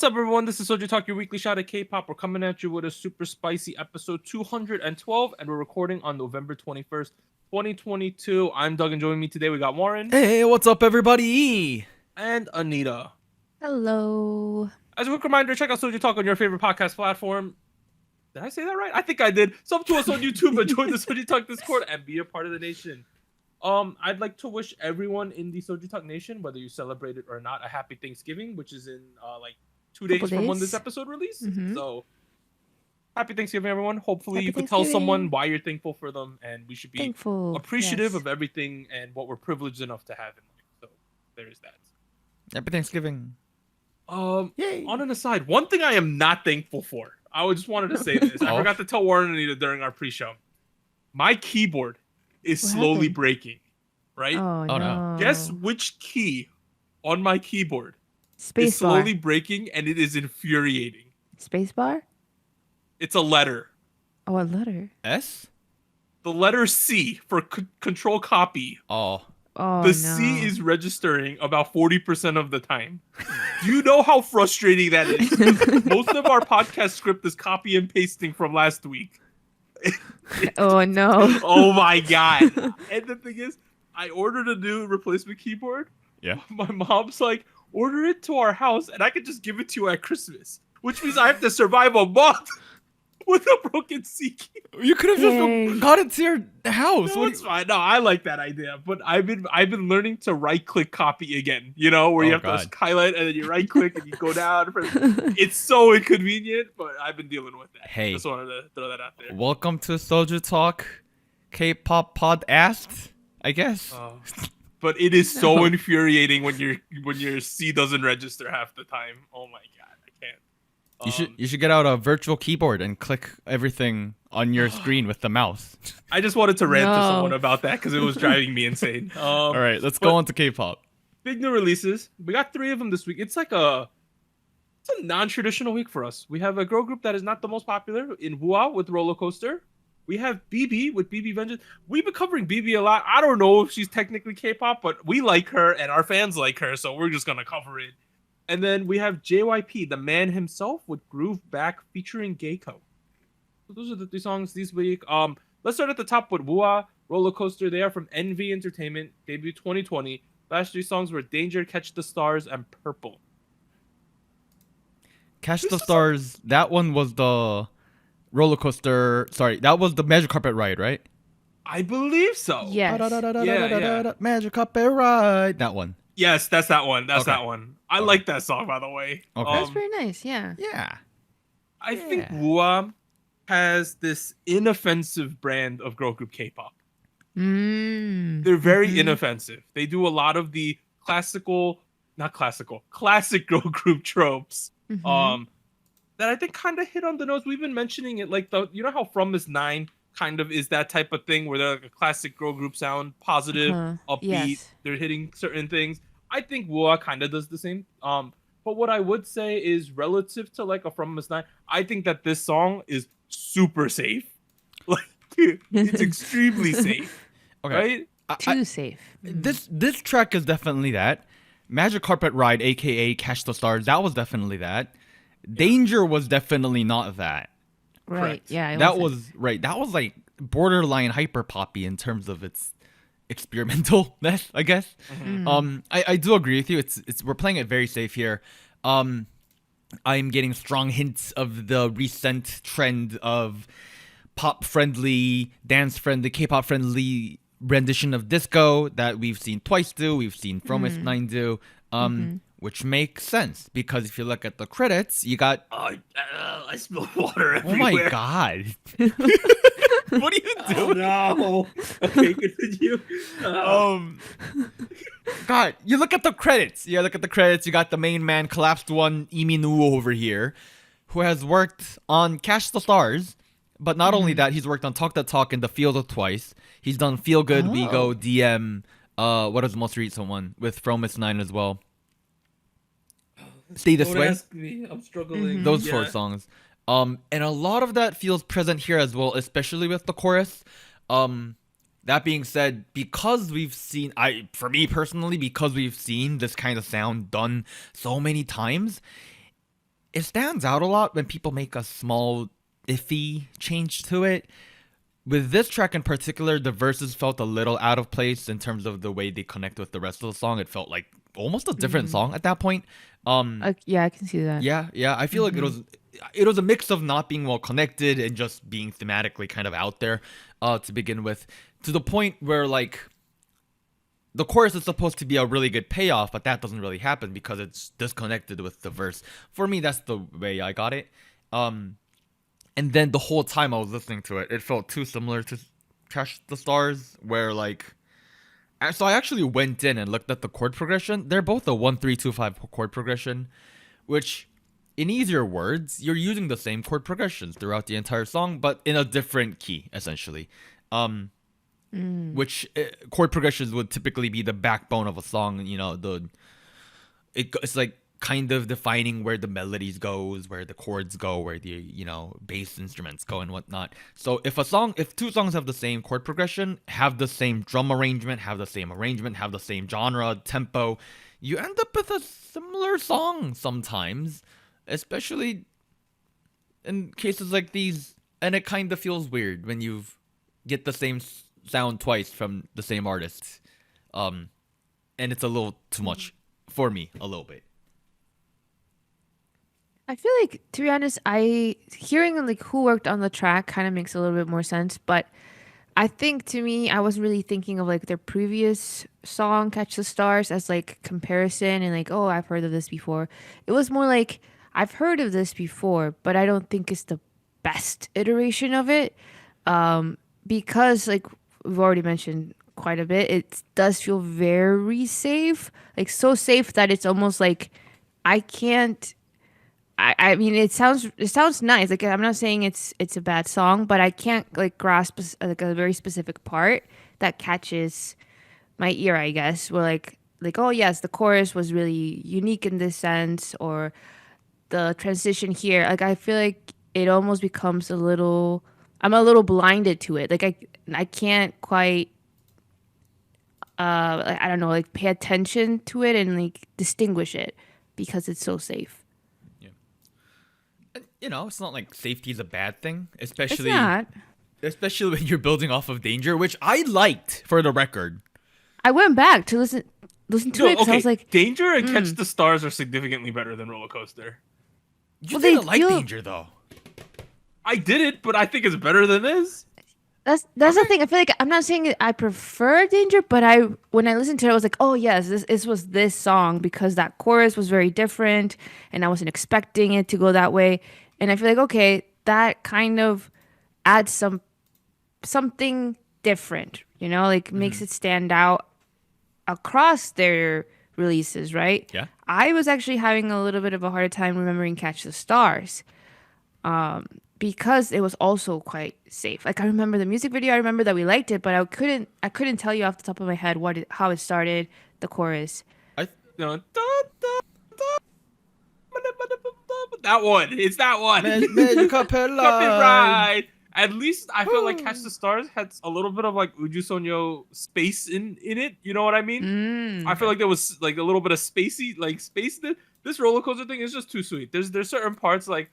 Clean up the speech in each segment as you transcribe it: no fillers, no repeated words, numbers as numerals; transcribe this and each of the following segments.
up, everyone? This is SojuTalk, your weekly shot at K-pop. We're coming at you with a super spicy episode 212, and we're recording on November 21st, 2022. I'm Doug, and joining me today, we got Warren. Hey, what's up, everybody? And Anita. Hello. As a quick reminder, check out SojuTalk on your favorite podcast platform. Did I say that right? I think I did. Sub to us on YouTube and join the SojuTalk Discord and be a part of the nation. I'd like to wish everyone in the SojuTalk Nation, whether you celebrate it or not, a happy Thanksgiving, which is in like 2 days from when this episode released. Mm-hmm. So, happy Thanksgiving, everyone. Hopefully, Happy you can tell someone why you're thankful for them, and we should be appreciative of everything and what we're privileged enough to have in life. So, there is that. Happy Thanksgiving. Yay. On an aside, one thing I am not thankful for. I just wanted to say this. I forgot to tell Warren and Anita during our pre-show. My keyboard is slowly breaking, right? Oh no. Guess which key on my keyboard is Spacebar. slowly breaking, and it is infuriating. Spacebar? It's a letter. Oh, a letter. S? The letter C for control copy. Oh. Oh, The no. C is registering about 40% of the time. Do you know how frustrating that is? Most of our podcast script is copy and pasting from last week. Oh no. Oh my god. And the thing is, I ordered a new replacement keyboard. Yeah. My mom's like, order it to our house and I could just give it to you at Christmas. Which means I have to survive a month with a broken C keyboard. You could have just got it to your house. No, it's fine. No, I like that idea. But I've been learning to right click copy again. You know, where you have to highlight and then you right click and you go down. It's so inconvenient, but I've been dealing with that. Hey. Just wanted to throw that out there. Welcome to SojuTalk Kpop Podcast, I guess. But it is so infuriating when your C doesn't register half the time. Oh my god, I can't. You should get out a virtual keyboard and click everything on your screen with the mouse. I just wanted to rant to someone about that because it was driving me insane. All right, let's go on to K-pop. Big new releases. We got 3 of them this week. It's a non-traditional week for us. We have a girl group that is not the most popular in Hua with Rollercoaster. We have BIBI with BIBI Vengeance. We've been covering BIBI a lot. I don't know if she's technically K-pop, but we like her and our fans like her, so we're just gonna cover it. And then we have JYP, the man himself, with Groove Back featuring Gaeko. So those are the 3 songs this week. Let's start at the top with Hua, Rollercoaster. They are from NV Entertainment, debut 2020. Last 3 songs were Danger, Catch the Stars, and Purple. Catch the Stars, that one was the Rollercoaster. Sorry, that was the Magic Carpet Ride, right? I believe so. Yes. Yeah. Magic Carpet Ride. That one. Yes, that's that one. That one. I like that song, by the way. Okay. That's pretty nice, yeah. Yeah. I think Hua has this inoffensive brand of girl group K-pop. They're very inoffensive. They do a lot of the classic girl group tropes. That I think kind of hit on the nose. We've been mentioning it, like you know how From Miss 9 kind of is that type of thing where they're like a classic girl group sound, positive, upbeat. Yes. They're hitting certain things. I think Hua kind of does the same. But what I would say is relative to like a From Miss 9, I think that this song is super safe. Like it's extremely safe. Okay. Right? Too safe. This track is definitely that. Magic Carpet Ride, aka Catch the Stars, that was definitely that. Danger was definitely not that. Right. Correct. Yeah. That was like borderline hyper poppy in terms of its experimentalness, I guess. I do agree with you. It's we're playing it very safe here. I'm getting strong hints of the recent trend of pop friendly, dance friendly, K-pop friendly rendition of disco that we've seen Twice do, we've seen From Miss 9 do. Which makes sense because if you look at the credits, you got. I spilled water everywhere. Oh my god! What are you doing? Oh no! Okay, continue. God, you look at the credits. You got the main man, collapsed one, Iminu over here, who has worked on Catch the Stars. But not only that, he's worked on Talk That Talk and The Field of Twice. He's done Feel Good, We Go, DM. What is the most recent one with From Miss 9 as well? Stay This Way. Ask me. I'm struggling. Those 4 songs. And a lot of that feels present here as well, especially with the chorus. That being said, because we've seen, for me personally, because we've seen this kind of sound done so many times, it stands out a lot when people make a small iffy change to it. With this track in particular, the verses felt a little out of place in terms of the way they connect with the rest of the song. It felt like almost a different song at that point. Yeah, I can see that. Yeah. I feel like it was a mix of not being well connected and just being thematically kind of out there to begin with, to the point where like the chorus is supposed to be a really good payoff, but that doesn't really happen because it's disconnected with the verse. For me, that's the way I got it. And then the whole time I was listening to it, it felt too similar to Catch the Stars, where like, so I actually went in and looked at the chord progression. They're both a 1-3-2-5 chord progression, which, in easier words, you're using the same chord progressions throughout the entire song, but in a different key, essentially. Which chord progressions would typically be the backbone of a song. You know, it's like kind of defining where the melodies goes, where the chords go, where the bass instruments go and whatnot. So if two songs have the same chord progression, have the same drum arrangement, have the same genre, tempo, you end up with a similar song sometimes, especially in cases like these. And it kind of feels weird when you get the same sound twice from the same artist, and it's a little too much for me, a little bit. I feel like, to be honest, hearing like who worked on the track kind of makes a little bit more sense. But I think, to me, I wasn't really thinking of like their previous song, Catch the Stars, as like comparison and like, oh, I've heard of this before. It was more like, I've heard of this before, but I don't think it's the best iteration of it. Because like we've already mentioned quite a bit, it does feel very safe. Like so safe that it's almost like I can't. I mean, it sounds nice. Like, I'm not saying it's a bad song, but I can't like grasp like a very specific part that catches my ear, I guess. Where like oh yes, the chorus was really unique in this sense, or the transition here. Like, I feel like it almost becomes I'm a little blinded to it. Like I can't quite I don't know, like pay attention to it and like distinguish it because it's so safe. It's not like safety is a bad thing, It's not. especially when you're building off of Danger, which I liked, for the record. I went back to listen to it because I was like, Danger and Catch the Stars are significantly better than Rollercoaster. You didn't like Danger, though. I did it, but I think it's better than this. That's the thing. I feel like I'm not saying I prefer Danger, but when I listened to it, I was like, oh yes, this was this song because that chorus was very different, and I wasn't expecting it to go that way. And I feel like, okay, that kind of adds something different, like makes it stand out across their releases, right? Yeah. I was actually having a little bit of a harder time remembering Catch the Stars. Because it was also quite safe. Like, I remember the music video, I remember that we liked it, but I couldn't tell you off the top of my head how it started, the chorus. That one. It's that one. Copyright. At least I feel like Catch the Stars had a little bit of like Uju Sonyo space in it. You know what I mean? I feel like there was like a little bit of space. This Rollercoaster thing is just too sweet. There's certain parts like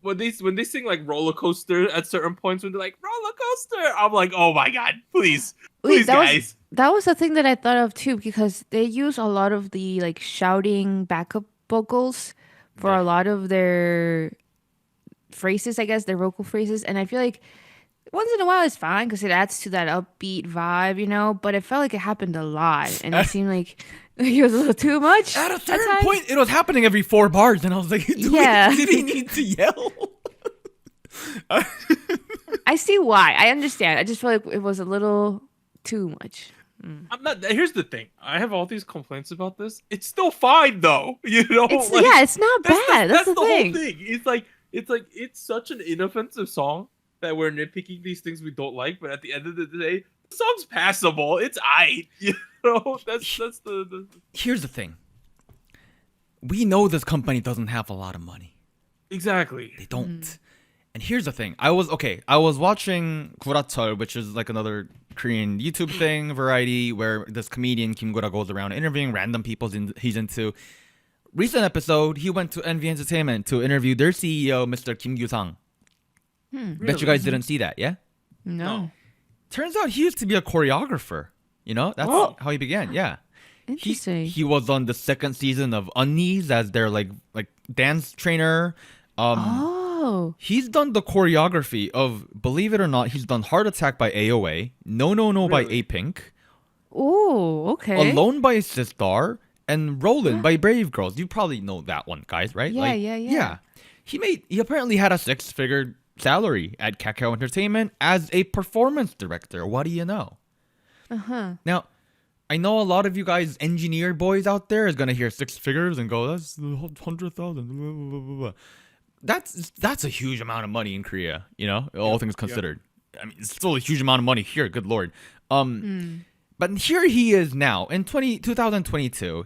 when they sing like Rollercoaster at certain points, when they're like Rollercoaster, I'm like, oh my god, please guys. That was the thing that I thought of too, because they use a lot of the like shouting backup vocals for a lot of their phrases, I guess, their vocal phrases. And I feel like once in a while it's fine because it adds to that upbeat vibe, but it felt like it happened a lot. And it seemed like it was a little too much. At a certain point, it was happening every 4 bars. And I was like, did he need to yell? I see why. I understand. I just feel like it was a little too much. Here's the thing. I have all these complaints about this. It's still fine though. It's not bad. That's the thing. Whole thing. It's such an inoffensive song that we're nitpicking these things we don't like, but at the end of the day, the song's passable. It's aight. That's the. Here's the thing. We know this company doesn't have a lot of money. Exactly. They don't. And here's the thing. I was watching Gurachol, which is like another Korean YouTube thing, variety, where this comedian Kim Gura goes around interviewing random people he's into. recent episode, he went to NV Entertainment to interview their CEO, Mr. Kim Gyu-sang. Bet you guys didn't see that, yeah? No. Turns out he used to be a choreographer. You know, that's how he began. Yeah. Interesting. He was on the second season of Unnies as their like dance trainer. He's done the choreography of, believe it or not, he's done Heart Attack by AOA, No by A-Pink, Oh, okay. Alone by Sistar, and Rollin' by Brave Girls. You probably know that one, guys, right? Yeah, yeah. He apparently had a 6-figure salary at Kakao Entertainment as a performance director. What do you know? Now, I know a lot of you guys engineer boys out there is gonna hear 6 figures and go, that's 100,000. That's a huge amount of money in Korea, you know, all things considered. I mean, it's still a huge amount of money here, good lord. But here he is now in 2022.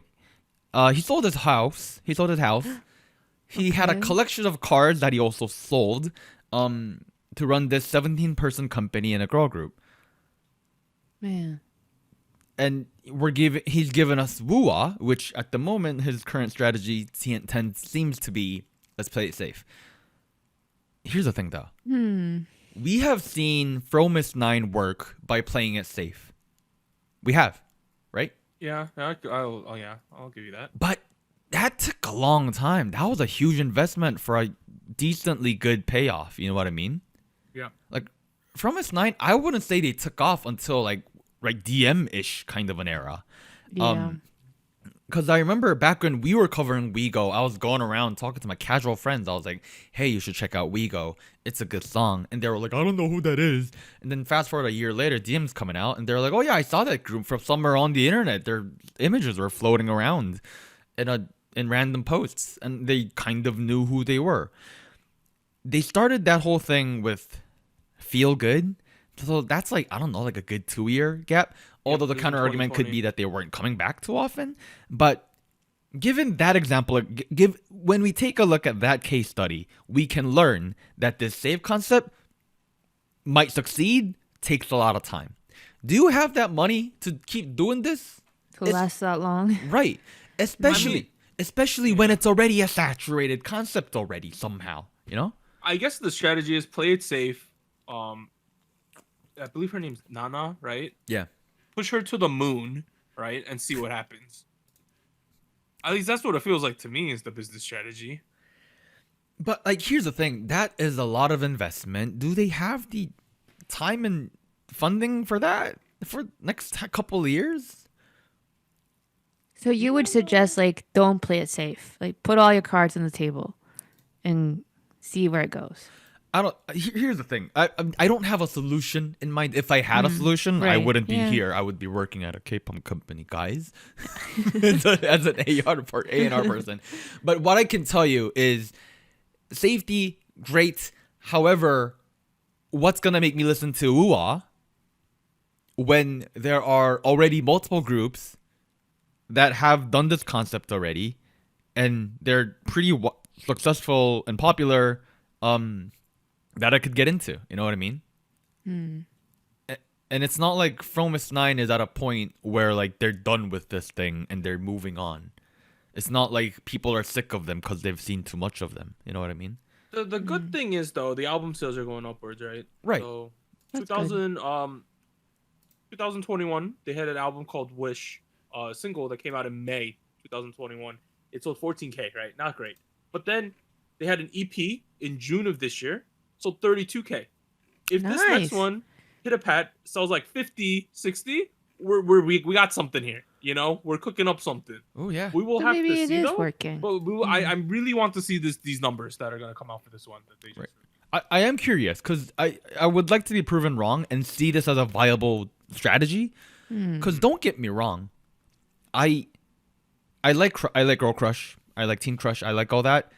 He sold his house. He had a collection of cars that he also sold to run this 17-person company in a girl group. Man. And he's given us Wooa, which at the moment his current strategy seems to be, let's play it safe. Here's the thing though. We have seen Fromis 9 work by playing it safe. We have, right? Yeah, I'll give you that. But that took a long time. That was a huge investment for a decently good payoff. You know what I mean? Yeah. Like Fromis 9, I wouldn't say they took off until like DM-ish kind of an era. Yeah. Because I remember back when we were covering WeGo, I was going around talking to my casual friends. I was like, hey, you should check out WeGo. It's a good song. And they were like, I don't know who that is. And then fast forward a year later, DM's coming out. And they're like, oh yeah, I saw that group from somewhere on the internet. Their images were floating around in random posts. And they kind of knew who they were. They started that whole thing with Feel Good. So that's like, I don't know, like a good 2-year gap. Although the counter argument could be that they weren't coming back too often. But given that example, when we take a look at that case study, we can learn that this save concept might succeed, takes a lot of time. Do you have that money to keep doing this? To last that long? Right. Especially when it's already a saturated concept already somehow, you know? I guess the strategy is play it safe. I believe her name's Nana, right? Yeah. Push her to the moon, right? And see what happens. At least that's what it feels like to me is the business strategy. But like, here's the thing. That is a lot of investment. Do they have the time and funding for that for next couple of years? So you would suggest like don't play it safe. Like put all your cards on the table and see where it goes. Here's the thing. I don't have a solution in mind. If I had a solution, I wouldn't be here. I would be working at a K-pop company, guys, as an A&R person. But what I can tell you is safety, great. However, what's gonna make me listen to UA when there are already multiple groups that have done this concept already, and they're pretty successful and popular? That I could get into, you know what I mean? And it's not like Fromis 9 is at a point where like they're done with this thing and they're moving on. It's not like people are sick of them because they've seen too much of them. You know what I mean? The good thing is though, the album sales are going upwards, right? Right. So 2021, they had an album called Wish, a single that came out in May 2021. It sold 14K, right? Not great. But then they had an EP in June of this year. Sold 32K. If this next one hit a pat, sells like 50, 60, we got something here. You know, we're cooking up something. Oh yeah. We will have maybe to see. Maybe it is though, working. But I really want to see these numbers that are gonna come out for this one. That they just... I am curious because I would like to be proven wrong and see this as a viable strategy. Because don't get me wrong, I like Girl Crush, I like Teen Crush, I like all that.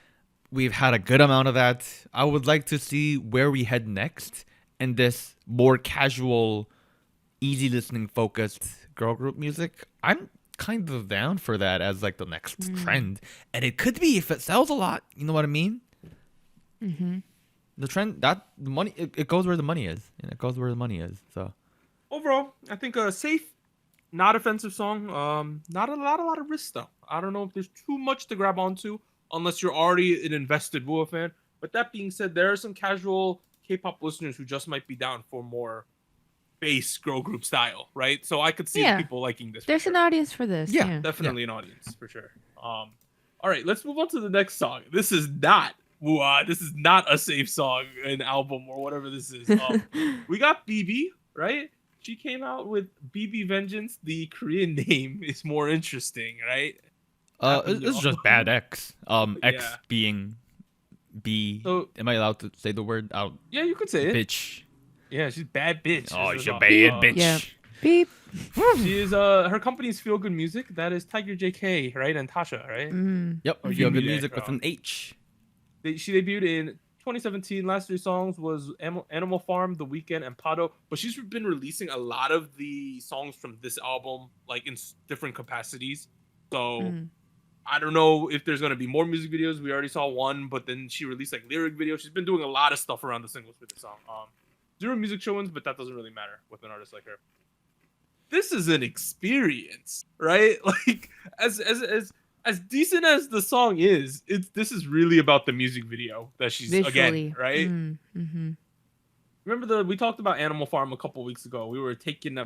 We've had a good amount of that. I would like to see where we head next in this more casual, easy listening focused girl group music. I'm kind of down for that as like the next trend. And it could be if it sells a lot. You know what I mean? The trend, the money, it goes where the money is. And it goes where the money is. So overall, I think safe Not offensive song. Not a lot of risk though. I don't know if there's too much to grab onto unless you're already an invested Woo fan. But that being said, there are some casual K-pop listeners who just might be down for more bass girl group style, right? So I could see Yeah. people liking this. There's an audience for this. Yeah. Yeah. Definitely an audience for sure. All right, let's move on to the next song. This is not Woo-ah. This is not a safe song, an album or whatever this is. We got BIBI, right? She came out with BIBI Vengeance. The Korean name is more interesting, right? It's just bad X. X Yeah. being B. So- Am I allowed to say the word out? Yeah, you could say it. Bitch. Yeah, she's bad bitch. Oh, This is she's a a- bad uh, bitch. Yeah. Beep. She is her company's Feel Good Music. That is Tiger JK, right? And Tasha, right? Yep. Or Feel good Yumi music there, with an H. She debuted in 2017. Last three songs was Animal Farm, The Weeknd, and Pado. But she's been releasing a lot of the songs from this album, like in different capacities. So I don't know if there's gonna be more music videos. We already saw one, but then she released like lyric videos. She's been doing a lot of stuff around the singles with this song. Zero music showings, but that doesn't really matter with an artist like her. This is an experience, right? Like as decent as the song is, this is really about the music video that she's Visually. again, right? Mm-hmm. Remember we talked about Animal Farm a couple weeks ago. We were taken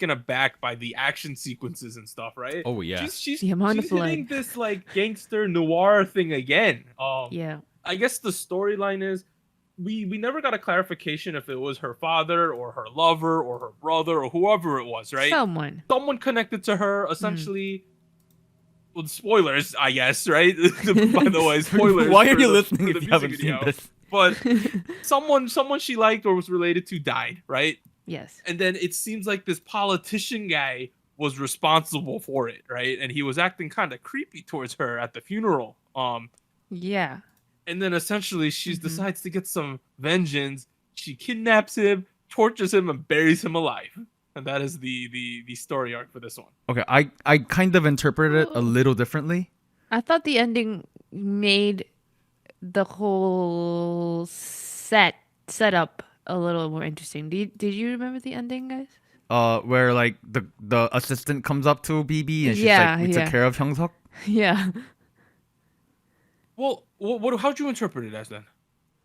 aback by the action sequences and stuff, right? Oh yeah. She's The amount of hitting blood. this like gangster noir thing again. Yeah. I guess the storyline is we never got a clarification if it was her father or her lover or her brother or whoever it was, right? Someone. Someone connected to her essentially. Well, spoilers, I guess, right? By the way, spoilers. Why are for you the- listening for the if you music haven't seen video. this? But someone she liked or was related to died, right? Yes. And then it seems like this politician guy was responsible for it, right? And he was acting kind of creepy towards her at the funeral. Yeah. And then essentially she decides to get some vengeance. She kidnaps him, tortures him, and buries him alive. And that is the story arc for this one. Okay, I kind of interpreted it a little differently. I thought the ending made the whole setup a little more interesting. Did you remember the ending, guys? Where like the assistant comes up to BB and she's Yeah, like, "We yeah. took care of Hyungsuk." Yeah. Well, how'd you interpret it as then?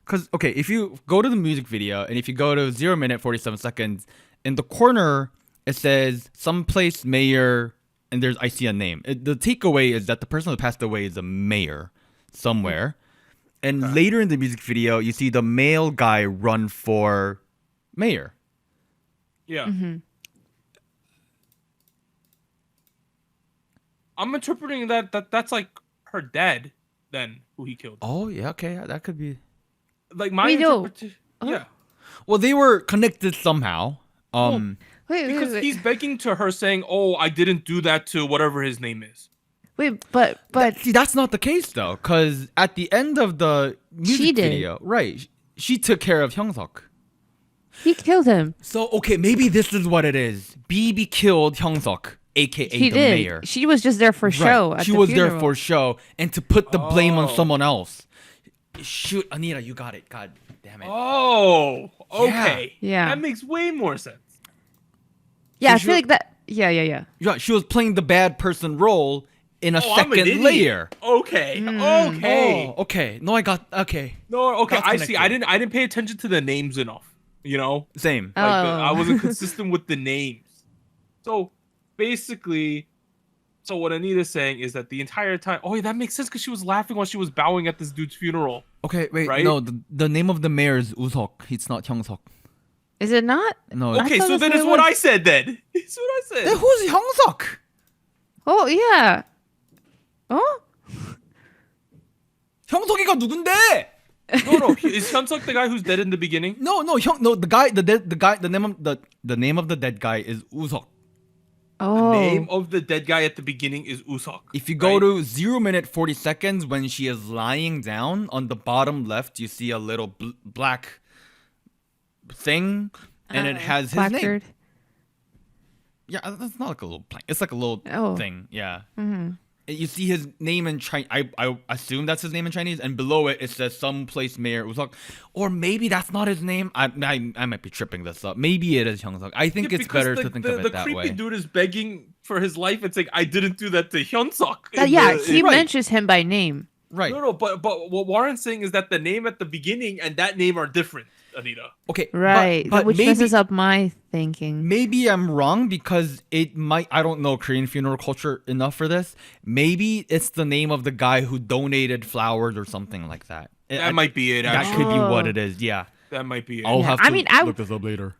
Because okay, if you go to the music video and if you go to 0 minute 47 seconds, in the corner it says someplace mayor and I see a name. The takeaway is that the person who passed away is a mayor somewhere. And later in the music video, you see the male guy run for mayor. Yeah. I'm interpreting that's like her dad then who he killed. Oh yeah, okay, that could be. Like my Wait, no. interpretation. Yeah. Well, they were connected somehow. Wait, Because wait. he's begging to her saying, "Oh, I didn't do that to whatever his name is." Wait, but See, that's not the case though, because at the end of the music She did. video, right, she took care of Hyungsuk. he killed him. So okay, maybe this is what it is. BB killed Hyungsuk, aka He the did. mayor. She was just there for show. Right. At She the was there funeral. for show and to put the blame on Oh. someone else. Shoot, Anita, you got it. God damn it. Oh, okay. Yeah. That makes way more sense. Yeah, I So feel she- like that. Yeah. Yeah, she was playing the bad person role in a Oh, I'm an second idiot. layer. Okay. Okay. Oh, okay. No, I got okay. No, okay. That's I see. connected. I didn't pay attention to the names enough. You know, Same. Oh. like I wasn't consistent with the names. So basically, so what Anita's saying is that the entire time, oh, yeah, that makes sense because she was laughing while she was bowing at this dude's funeral. Okay, wait. Right? No, the name of the mayor is Usok. It's not Hyungsuk. Is it not? No. Okay, thought so that's then what it's it what was. I said then. It's what I said. Then who's Hyungsuk? Oh yeah. Oh. 형석이가 누군데? No. Is Hyunsuk the guy who's dead in the beginning? No, the guy, the name of the dead guy is Usok. Oh. Name of the dead guy at the beginning is Usok. If you go right? to 0 minute 40 seconds when she is lying down on the bottom left, you see a little black thing, and it has his name. placard. Yeah, that's not like a little plank. It's like a little Oh. thing. Yeah. you see his name in Chinese. I assume that's his name in Chinese, and below it says someplace Mayor Usok, or maybe that's not his name. I might be tripping this up. Maybe it is Hyunsuk. I think it's better to think of it that way. The creepy dude is begging for his life. It's like, I didn't do that to Hyunsuk. He mentions him by name. Right. No, but what Warren's saying is that the name at the beginning and that name are different, Anita. Okay. Right. But which maybe, messes up my thinking. Maybe I'm wrong because it might. I don't know Korean funeral culture enough for this. Maybe it's the name of the guy who donated flowers or something like that. That might be it. That could be what it is. Yeah. That might be it. I'll have to look this up later.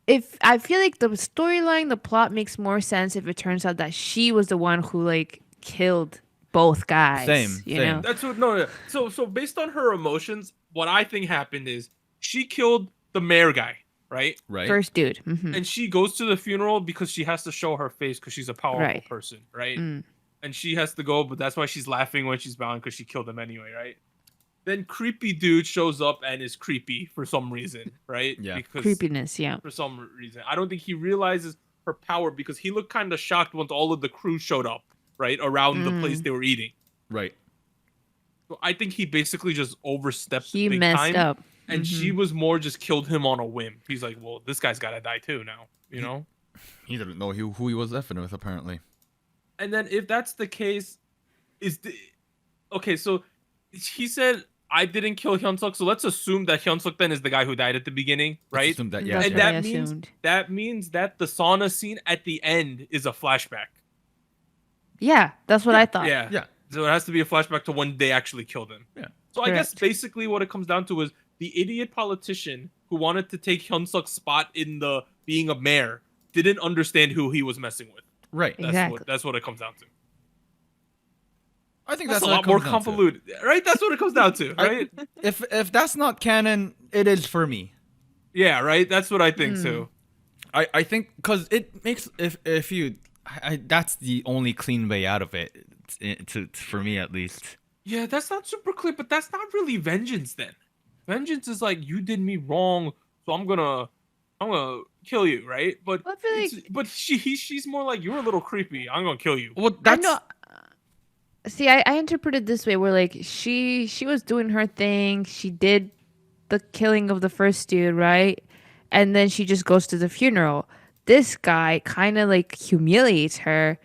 If I feel like the storyline, the plot makes more sense if it turns out that she was the one who like killed both guys. Same. You know? That's what. No. So based on her emotions, what I think happened is she killed the mayor guy, right? Right. First dude. Mm-hmm. And she goes to the funeral because she has to show her face because she's a powerful Right. person, right? Mm. And she has to go, but that's why she's laughing when she's bound because she killed him anyway, right? Then creepy dude shows up and is creepy for some reason, right? Yeah. Because Creepiness, yeah. for some reason. I don't think he realizes her power because he looked kind of shocked once all of the crew showed up, right? Around the place they were eating. Right. So I think he basically just overstepped He big messed time, up. and she was more just killed him on a whim. He's like, well, this guy's got to die too now, you know? He didn't know who he was effing with, apparently. And then if that's the case, okay, so he said, I didn't kill Hyunsuk, so let's assume that Hyunsuk then is the guy who died at the beginning, right? Assume that, yeah. That's And what I that means assumed. that the sauna scene at the end is a flashback. Yeah, that's what I thought. Yeah. Yeah. So it has to be a flashback to when they actually killed him. Yeah. So I guess Correct. basically what it comes down to is the idiot politician who wanted to take Hyunsuk's spot in the being a mayor didn't understand who he was messing with. Right. That's what it comes down to. I think That's that's a what lot it more comes down to. convoluted, right? That's what it comes down to, right? If that's not canon, it is for me. Yeah, right. That's what I think too. I think because it makes if you that's the only clean way out of it for me at least. Yeah, that's not super clear, but that's not really vengeance then. Vengeance is like, you did me wrong, so I'm gonna kill you, right? But I feel but she's more like, you're a little creepy, I'm gonna kill you. Well, I that's know. See, I interpreted this way where like she was doing her thing. She did the killing of the first dude, right? And then she just goes to the funeral. This guy kind of like humiliates her,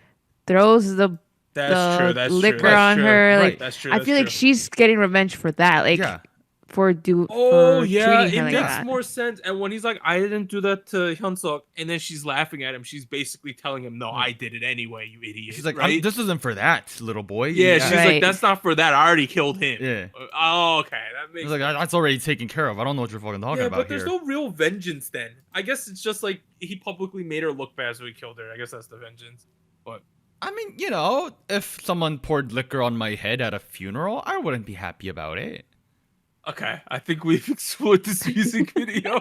throws the liquor on her. Right. Like That's true. I feel like she's getting revenge for that. Like yeah. for yeah, treating her it like makes that. more sense. And when he's like, I didn't do that to Hyunsuk, and then she's laughing at him, she's basically telling him, no, I did it anyway, you idiot. She's like, right? this isn't for that, little boy. Yeah, she's like, Right. that's not for that. I already killed him. Yeah. Oh, okay. That makes It's like that's already taken care of. I don't know what you're fucking talking yeah, about but there's here. no real vengeance then. I guess it's just like he publicly made her look bad, so he killed her. I guess that's the vengeance. But I mean, you know, if someone poured liquor on my head at a funeral, I wouldn't be happy about it. okay, I think we've explored this music video.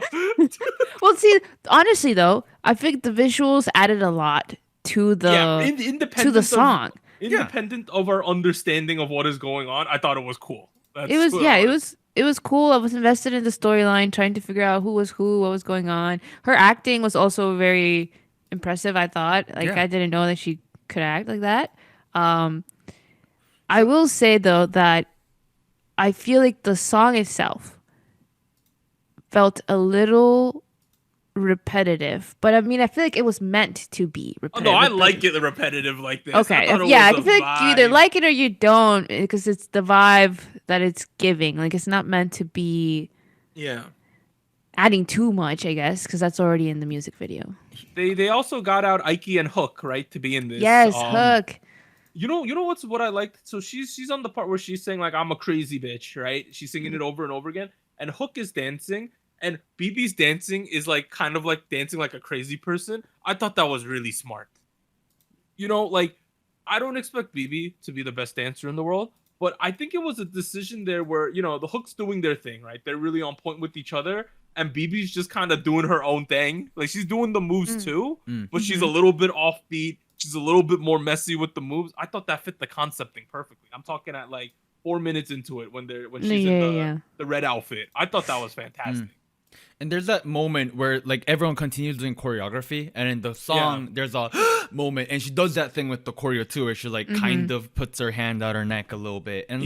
Well, see, honestly though, I think the visuals added a lot to the independent to the song. Independent of our understanding of what is going on, I thought it was cool. It was cool. I was invested in the storyline, trying to figure out who was who, what was going on. Her acting was also very impressive, I thought. Like Yeah. I didn't know that she could act like that. I will say though that I feel like the song itself felt a little repetitive, but I mean, I feel like it was meant to be Oh, repetitive. no, I like it repetitive like this. Okay, I thought it yeah, I was a feel like you either vibe. like it or you don't, because it's the vibe that it's giving. Like it's not meant to be Yeah. adding too much, I guess, because that's already in the music video. They also got out Ike and Hook, right, to be in this. Yes, Hook. You know what I liked? So she's on the part where she's saying like, I'm a crazy bitch, right? She's singing it over and over again, and Hook is dancing, and BB's dancing is like kind of like dancing like a crazy person. I thought that was really smart. You know, like I don't expect BB to be the best dancer in the world, but I think it was a decision there where, you know, the Hook's doing their thing, right? They're really on point with each other, and BB's just kind of doing her own thing. Like she's doing the moves too, but she's a little bit offbeat. She's a little bit more messy with the moves. I thought that fit the concept thing perfectly. I'm talking at like 4 minutes into it when she's in the red outfit. I thought that was fantastic. And there's that moment where like everyone continues doing choreography, and in the song there's a moment, and she does that thing with the choreo too, where she like kind of puts her hand out her neck a little bit, and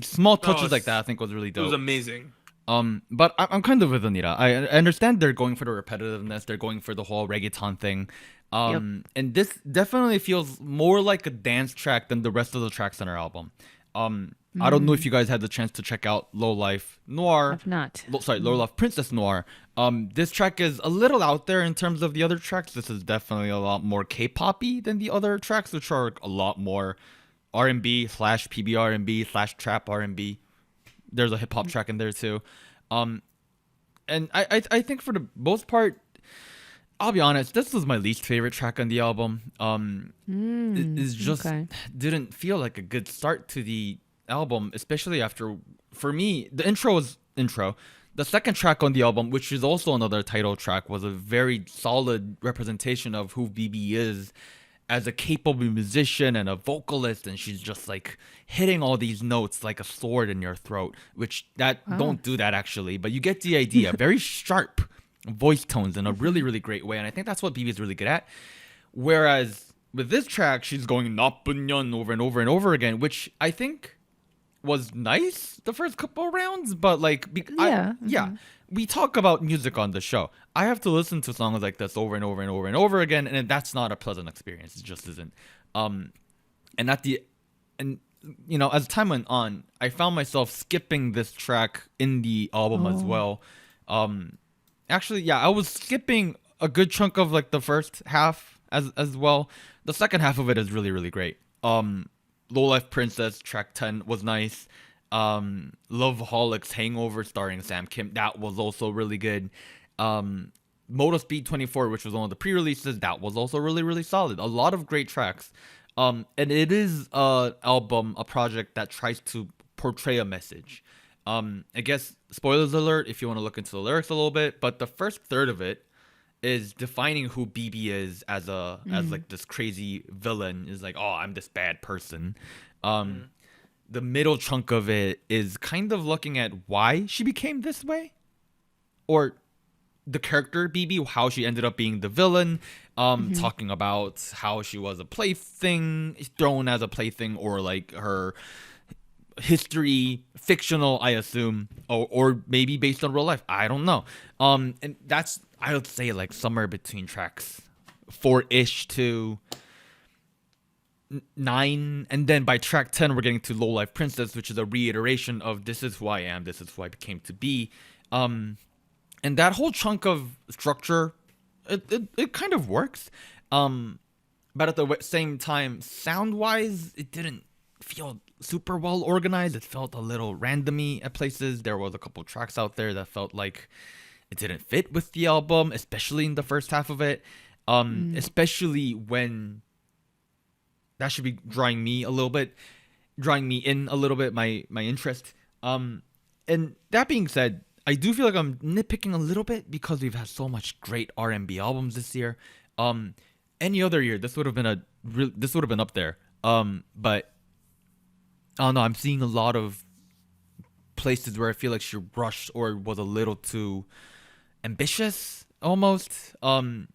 small touches like that I think was really dope. It was amazing. But I'm kind of with Anita. I understand they're going for the repetitiveness, they're going for the whole reggaeton thing. And this definitely feels more like a dance track than the rest of the tracks on our album. I don't know if you guys had the chance to check out Low Life Noir. I've not. Low Life Princess Noir. This track is a little out there in terms of the other tracks. This is definitely a lot more K-pop-y than the other tracks, which are a lot more R&B / PB R&B / trap R&B. There's a hip hop track in there too. And I think for the most part, I'll be honest, this was my least favorite track on the album. It just didn't feel like a good start to the album, especially after, for me, the intro was intro. The second track on the album, which is also another title track, was a very solid representation of who BIBI is as a capable musician and a vocalist, and she's just like hitting all these notes like a sword in your throat, which don't do that actually, but you get the idea. Very sharp voice tones in a really, really great way, and I think that's what BIBI is really good at. Whereas with this track, she's going 나쁜년 over and over and over again, which I think was nice the first couple of rounds, but like we talk about music on the show. I have to listen to songs like this over and over and over and over again, and that's not a pleasant experience. It just isn't. And as time went on, I found myself skipping this track in the album as well. Actually, I was skipping a good chunk of like the first half as well. The second half of it is really, really great. Low Life Princess track 10 was nice. Loveholics Hangover starring Sam Kim, that was also really good. Moto Speed 24, which was one of the pre-releases, that was also really, really solid. A lot of great tracks. And it is a project that tries to portray a message. I guess spoilers alert if you want to look into the lyrics a little bit, but the first third of it is defining who BIBI is as like this crazy villain, is like, oh, I'm this bad person. The middle chunk of it is kind of looking at why she became this way, or the character BIBI, how she ended up being the villain, talking about how she was a plaything, thrown as a plaything, or like her history, fictional, I assume, or maybe based on real life. I don't know. And that's, I would say, like somewhere between tracks 4-ish to 9, and then by track 10 we're getting to Low Life Princess, which is a reiteration of this is who I am, this is who I became to be. And that whole chunk of structure, it kind of works, but at the same time, sound wise, it didn't feel super well organized. It felt a little randomy at places. There was a couple tracks out there that felt like it didn't fit with the album, especially in the first half of it, especially when that should be drawing me in a little bit, my interest. And that being said, I do feel like I'm nitpicking a little bit because we've had so much great R&B albums this year. Any other year, this would have been up there. But I don't know. I'm seeing a lot of places where I feel like she rushed or was a little too ambitious, almost. And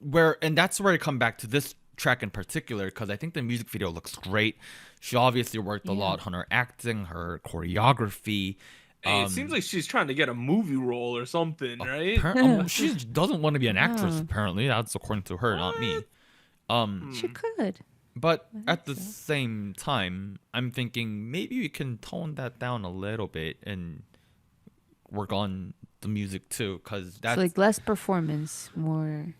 that's where I come back to this track in particular, because I think the music video looks great. She obviously worked a lot on her acting, her choreography. Hey, it seems like she's trying to get a movie role or something, right? She doesn't want to be an actress, apparently. That's according to her, not me. She could. But at the same time, I'm thinking maybe we can tone that down a little bit and work on the music too, because that's so like less performance, more.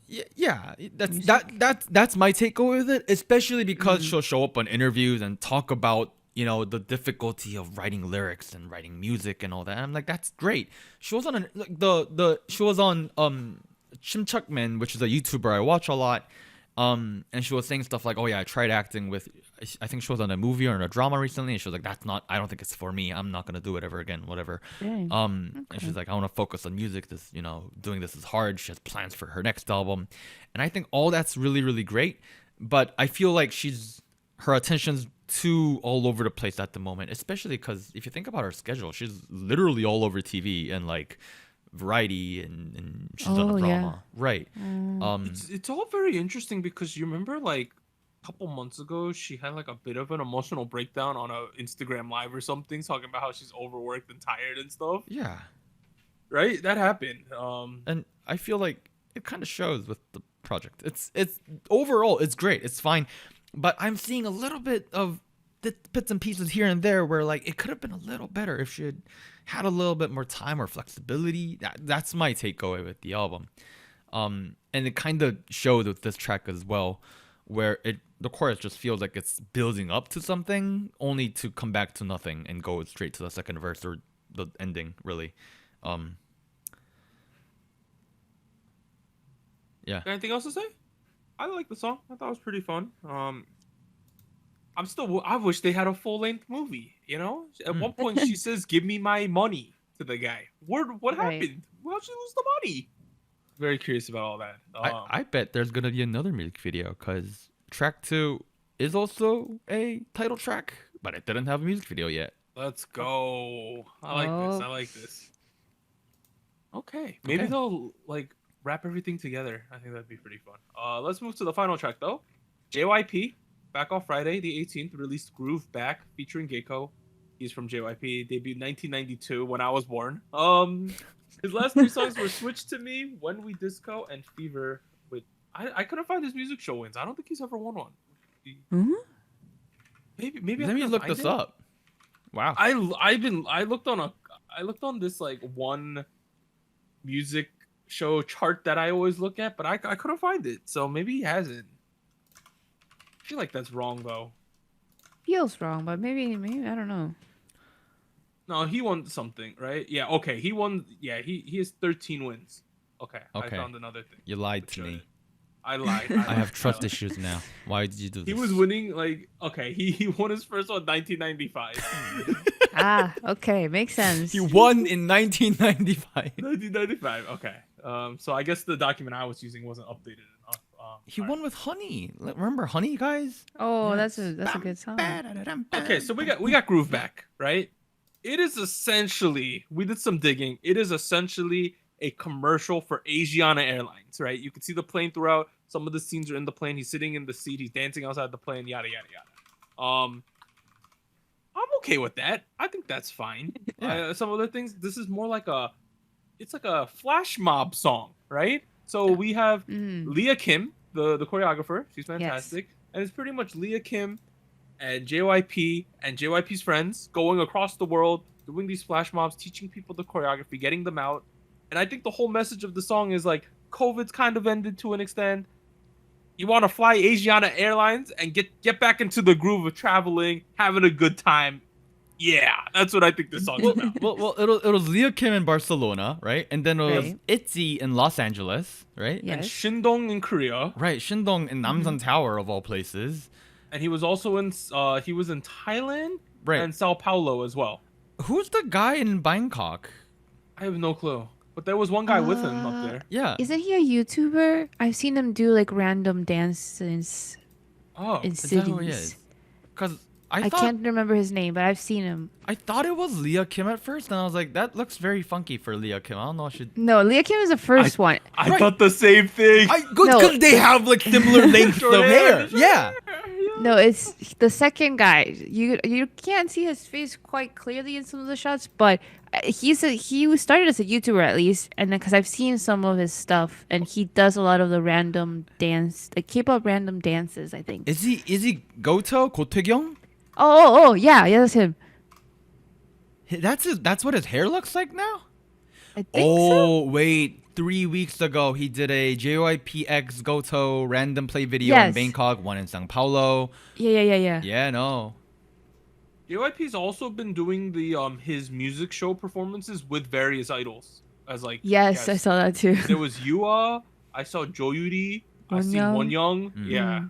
Yeah, that's my takeaway with it, especially because she'll show up on interviews and talk about, the difficulty of writing lyrics and writing music and all that. And I'm like, that's great. She was on she was on Chimchukman, which is a YouTuber I watch a lot. And she was saying stuff like, oh yeah, I tried acting with, I think she was on a movie or in a drama recently, and she was like, I don't think it's for me, I'm not gonna do it ever again, whatever. And she's like, I want to focus on music, this, doing this is hard. She has plans for her next album, and I think all that's really, really great, but I feel like her attention's too all over the place at the moment, especially because if you think about her schedule, she's literally all over TV and like variety and she's done a drama, right? It's all very interesting because you remember like a couple months ago she had like a bit of an emotional breakdown on a Instagram live or something, talking about how she's overworked and tired and stuff. Yeah, right. That happened. And I feel like it kind of shows with the project. It's overall it's great. It's fine, but I'm seeing a little bit of the bits and pieces here and there where like it could have been a little better if she had a little bit more time or flexibility. That's my takeaway with the album. And it kind of showed with this track as well, where the chorus just feels like it's building up to something only to come back to nothing and go straight to the second verse or the ending, really. Yeah. Anything else to say? I like the song. I thought it was pretty fun. I wish they had a full-length movie, you know? At one point she says, "Give me my money" to the guy. What happened? How'd she lose the money? Very curious about all that. I bet there's going to be another music video because track 2 is also a title track, but it didn't have a music video yet. Let's go. I like this. Okay. Maybe they'll like wrap everything together. I think that'd be pretty fun. Let's move to the final track though. JYP, back on Friday the 18th, released Groove Back featuring Gaeko. He's from JYP, debuted 1992 when I was born. His last 3 songs were Switch to Me, When We Disco, and Fever. I couldn't find his music show wins. I don't think he's ever won one. Maybe Let me look this up. Wow. I looked on this like one music show chart that I always look at, but I couldn't find it. So maybe he hasn't. I feel like that's wrong though. Feels wrong, but maybe I don't know. No, he won something, right? Yeah, okay. He won. Yeah, he has 13 wins. Okay. I found another thing. You lied to me. I lied. I have trust issues now. Why did you do this? He was winning like he won his first one in 1995. Okay, makes sense. He won in 1995. 1995. Okay. So I guess the document I was using wasn't updated enough. He won with Honey. Remember Honey, guys? Oh, that's a good song. Okay, so we got Groove Back, right? It is essentially, we did some digging. It is essentially a commercial for Asiana Airlines, right? You can see the plane throughout. Some of the scenes are in the plane. He's sitting in the seat. He's dancing outside the plane. Yada yada yada. I'm okay with that. I think that's fine. Yeah. Some other things. This is more like it's like a flash mob song, right? So we have Leah Kim, the choreographer. She's fantastic, and it's pretty much Leah Kim and JYP and JYP's friends going across the world, doing these flash mobs, teaching people the choreography, getting them out. And I think the whole message of the song is like COVID's kind of ended to an extent. You want to fly Asiana Airlines and get back into the groove of traveling, having a good time. Yeah, that's what I think this song is about. Well, it was Leah Kim in Barcelona, right? And then it was ITZY in Los Angeles, right? Yes. And Shindong in Korea. Right, Shindong in Namsan Tower of all places. And he was also in Thailand right. and Sao Paulo as well. Who's the guy in Bangkok? I have no clue. But there was one guy with him up there. Yeah. Isn't he a YouTuber? I've seen him do like random dances in cities. Because I can't remember his name, but I've seen him. I thought it was Leah Kim at first, and I was like, that looks very funky for Leah Kim. I don't know. No, Leah Kim is the first one. I thought the same thing. Because they have like similar lengths of hair. Yeah. No, it's the second guy. You can't see his face quite clearly in some of the shots, but he started as a YouTuber at least, and then because I've seen some of his stuff, and he does a lot of the random dance, like K-pop random dances. I think. Is he Goto Taegyeong? Oh, yeah, that's him. That's what his hair looks like now? I think so. Wait. 3 weeks ago, he did a JYP X Goto random play video in Bangkok, one in Sao Paulo. Yeah. Yeah, no. JYP's also been doing the his music show performances with various idols as like. Yes, I saw that too. There was Yua. I saw Joyuri. I see Wonyoung. Yeah.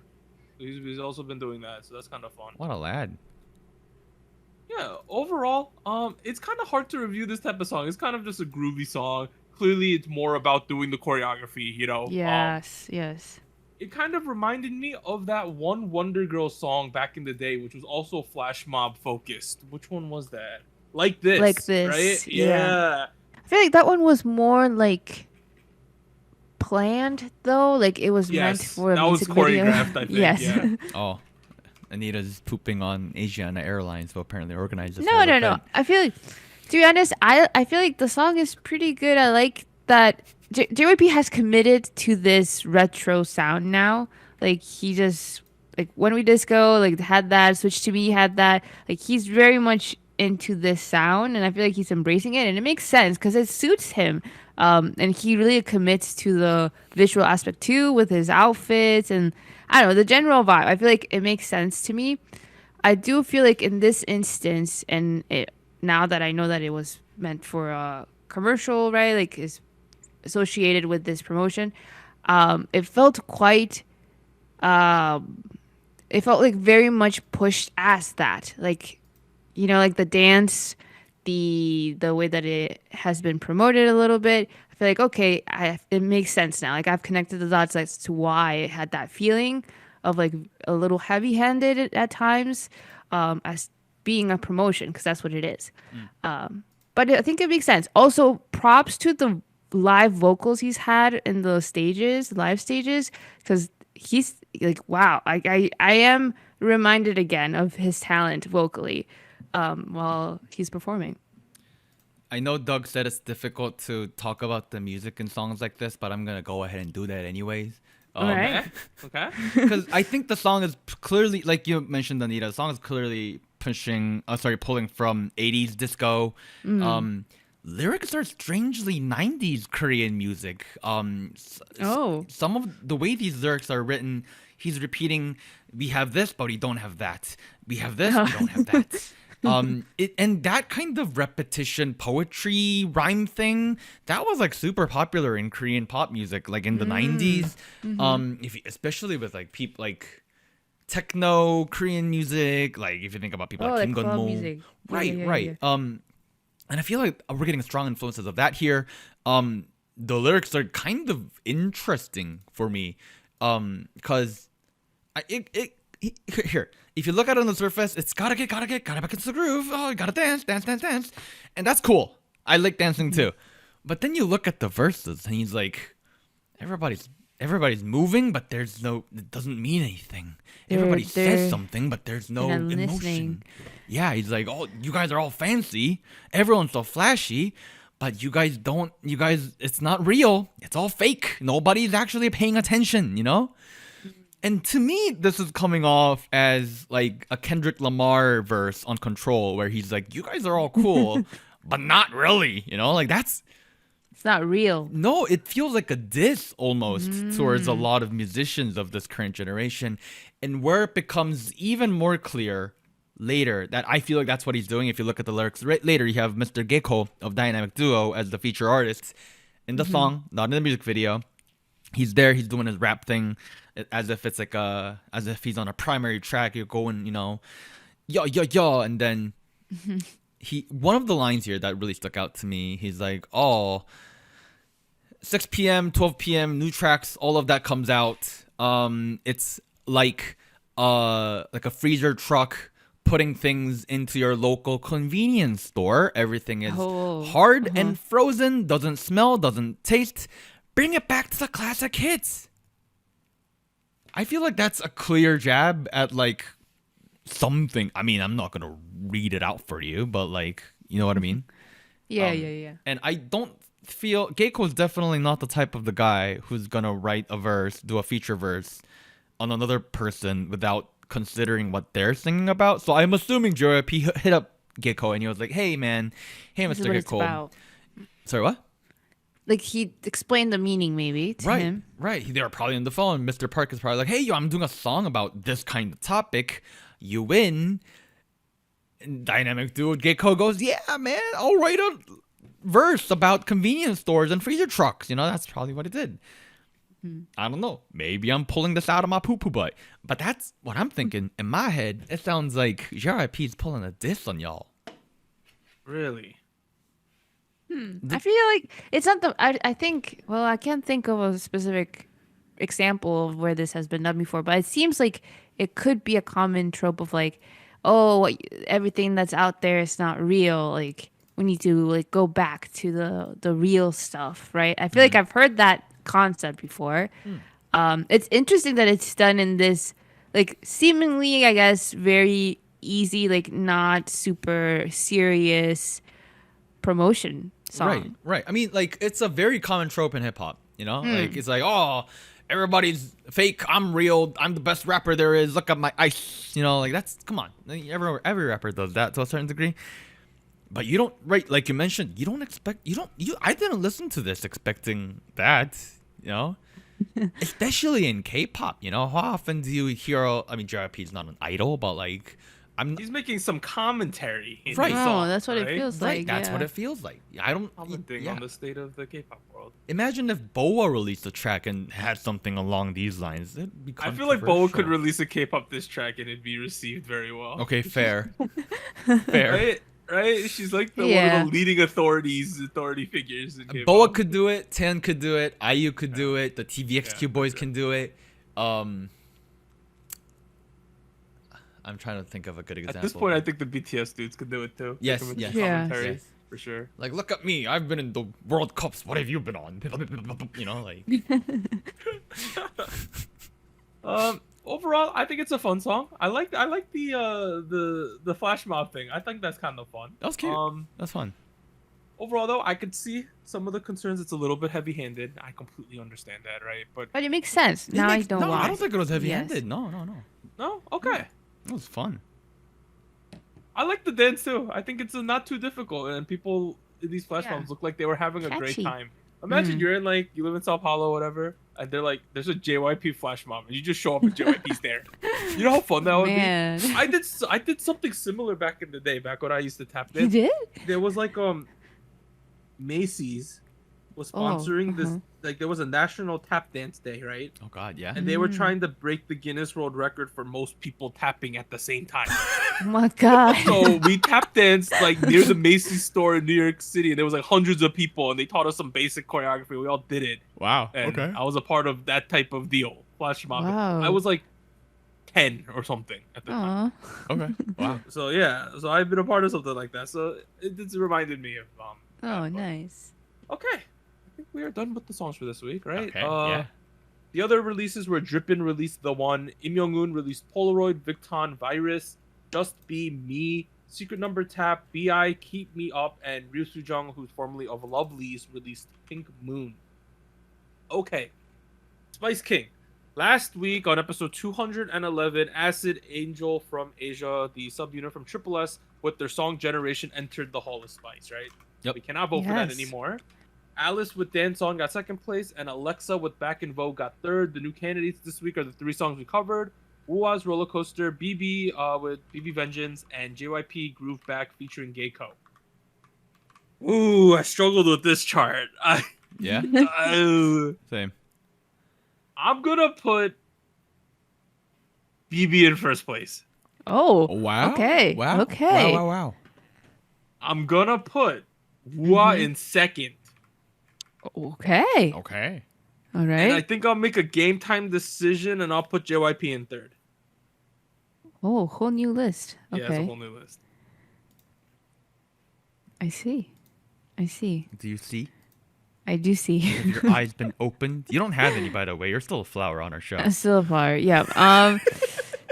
He's also been doing that, so that's kind of fun. What a lad. Yeah, overall, it's kind of hard to review this type of song. It's kind of just a groovy song. Clearly, it's more about doing the choreography, you know. Yes. it kind of reminded me of that one Wonder Girl song back in the day, which was also flash mob focused. Which one was that? Like Like this, right? this, yeah. Yeah. I feel like that one was more like planned though. Like it was meant Yes, for a that was music video. choreographed, I think. Yes. Yeah. Oh, Anita's pooping on Asiana Airlines, who apparently organized this. No, whole no, event. no. I feel like, to be honest, I feel like the song is pretty good. I like that JYP has committed to this retro sound now. Like he just like When We Disco like had that. Switch to Me had that. Like he's very much into this sound, and I feel like he's embracing it, and it makes sense because it suits him. And he really commits to the visual aspect too with his outfits and I don't know the general vibe. I feel like it makes sense to me. I do feel like in this instance, and now that I know that it was meant for a commercial, right? Like is associated with this promotion, it felt quite. It felt like very much pushed as that, like like the dance, the way that it has been promoted a little bit. I feel like okay, it makes sense now. Like I've connected the dots as to why it had that feeling of like a little heavy-handed at times, as being a promotion because that's what it is. But I think it makes sense. Also, props to the live vocals he's had in the live stages, because he's like, wow. I am reminded again of his talent vocally while he's performing. I know Doug said it's difficult to talk about the music in songs like this, but I'm gonna go ahead and do that anyways. All right. Okay. Because I think the song is clearly, like you mentioned, Anita, the song is clearly pulling from 80s disco. Lyrics are strangely 90s Korean music. Some of the way these lyrics are written, he's repeating, we have this, but we don't have that. We have this, we don't have that. And that kind of repetition poetry rhyme thing, that was like super popular in Korean pop music, like in the 90s. Especially with like people like techno Korean music, like if you think about people like Kim club Gun-mo. music. Right. Yeah. And I feel like we're getting strong influences of that here. The lyrics are kind of interesting for me, because here, if you look at it on the surface, it's gotta get back into the groove. Oh, you gotta dance, and that's cool. I like dancing too. But then you look at the verses, and he's like, everybody's moving, but it doesn't mean anything. Everybody says something, but there's no emotion. Listening. Yeah, he's like, oh, you guys are all fancy. Everyone's so flashy. But you guys, it's not real. It's all fake. Nobody's actually paying attention, And to me, this is coming off as like a Kendrick Lamar verse on Control, where he's like, you guys are all cool, but not really, like that's... It's not real. No, it feels like a diss almost towards a lot of musicians of this current generation. And where it becomes even more clear later that I feel like that's what he's doing. If you look at the lyrics later, you have Mr. Gaeko of Dynamic Duo as the feature artist in the song, not in the music video. He's there, he's doing his rap thing as if it's like as if he's on a primary track. You're going, yo, and then one of the lines here that really stuck out to me, he's like, oh, 6 p.m., 12 p.m., new tracks, all of that comes out. It's like a freezer truck putting things into your local convenience store. Everything is hard and frozen, doesn't smell, doesn't taste. Bring it back to the classic hits. I feel like that's a clear jab at like something. I mean, I'm not gonna read it out for you, but like, you know what I mean? Yeah. And I don't feel Gaeko's definitely not the type of the guy who's gonna write a verse, do a feature verse on another person without considering what they're singing about. So I'm assuming JYP hit up Gaeko and he was like, hey Mr. Gaeko. Sorry, what? Like he explained the meaning maybe to him. Right. They were probably on the phone. Mr. Park is probably like, hey, yo, I'm doing a song about this kind of topic. You win. And Dynamic Duo Gaeko goes, yeah, man, I'll write a verse about convenience stores and freezer trucks. That's probably what it did. I don't know. Maybe I'm pulling this out of my poo-poo butt. But that's what I'm thinking. In my head, it sounds like JYP's pulling a diss on y'all. Really? I feel like it's not I think, well, I can't think of a specific example of where this has been done before, but it seems like it could be a common trope of like, oh, everything that's out there is not real. Like we need to like go back to the real stuff, right? I feel like I've heard that concept before. It's interesting that it's done in this like seemingly, I guess, very easy, like not super serious promotion song. Right. I mean, like it's a very common trope in hip hop. You know, like it's like, oh, everybody's fake. I'm real. I'm the best rapper there is. Look at my ice. You know, like that's come on. Every rapper does that to a certain degree. But you don't, right? Like you mentioned, you don't expect. I didn't listen to this expecting that. You know, especially in K-pop. You know, how often do you hear? I mean, JYP is not an idol, but like. He's making some commentary in Right. the Oh, song, that's what it feels Right, like. that's yeah. what it feels like. I don't. Commenting Yeah. on the state of the K-pop world. Imagine if Boa released a track and had something along these lines. It'd be I feel like Boa could controversial. release a K-pop diss track and it'd be received very well. Okay, fair. Fair. Right? She's like one Yeah. of the leading authority figures in K-pop. Boa could do it. Tan could do it. IU could do it. The TVXQ Yeah, boys for sure. can do it. I'm trying to think of a good example. At this point, I think the BTS dudes could do it too. Yes, They can yes. make Yeah. commentary, Yes. for sure. Like, look at me. I've been in the World Cups. What have you been on? You know, like. Overall, I think it's a fun song. I like the flash mob thing. I think that's kind of fun. That was cute. That's fun. Overall, though, I could see some of the concerns. It's a little bit heavy-handed. I completely understand that, right? But But it makes sense. Now I know no, why. I don't think it was Yes. heavy-handed. No. no, okay. It was fun. I like the dance too. I think it's not too difficult, and people in these flash Yeah. mobs look like they were having a great Catchy. time. Imagine you're in like you live in Sao Paulo, whatever, and they're like, "There's a JYP flash mob," and you just show up and JYP's there. You know how fun that would Man. be. I did something similar back in the day, back when I used to tap You dance. did? There was like Macy's was Oh, sponsoring this. uh-huh. Like there was a national tap dance day, right? Oh God, yeah. And they were trying to break the Guinness World Record for most people tapping at the same time. Oh my god. So we tap danced like near the Macy's store in New York City, and there was like hundreds of people, and they taught us some basic choreography. We all did it, Wow. and I was a part of that type of deal. Flash mob. Wow. I was like 10 or something at the time. Aw. Okay. Wow. So yeah, so I've been a part of something like that. So it just reminded me of Oh, that, but- nice. Okay, I think we are done with the songs for this week, right? Okay, yeah. The other releases were Drippin' released The One, Im Young-un released Polaroid, Victon, Virus, Just Be Me, Secret Number Tap, BI, Keep Me Up, and Ryu Soo-jung, who's formerly of Lovelyz, released Pink Moon. Okay, Spice King. Last week on episode 211, Acid Angel from Asia, the subunit from Triple S, with their song Generation entered the Hall of Spice, right? Yep. We cannot vote for that Yes. anymore. Alice with Dance Song got second place, and Alexa with Back in Vogue got third. The new candidates this week are the three songs we covered: Wua's Rollercoaster, BIBI with BIBI Vengeance, and JYP Groove Back featuring Gaeko. Ooh, I struggled with this chart. Yeah. I'm Same. gonna put BIBI in first place. Oh. Wow. Okay. Wow. Okay. Wow. I'm gonna put Wua in second. Okay. Okay. All And I right. think I'll make a game time decision, and I'll put JYP in third. Oh, whole new list. Yeah, it's a Okay. whole new list. I see. I see. Do you see? I do see. Have your eyes been opened? You don't have any, by the way. You're still a flower on our show. Still far. Yeah.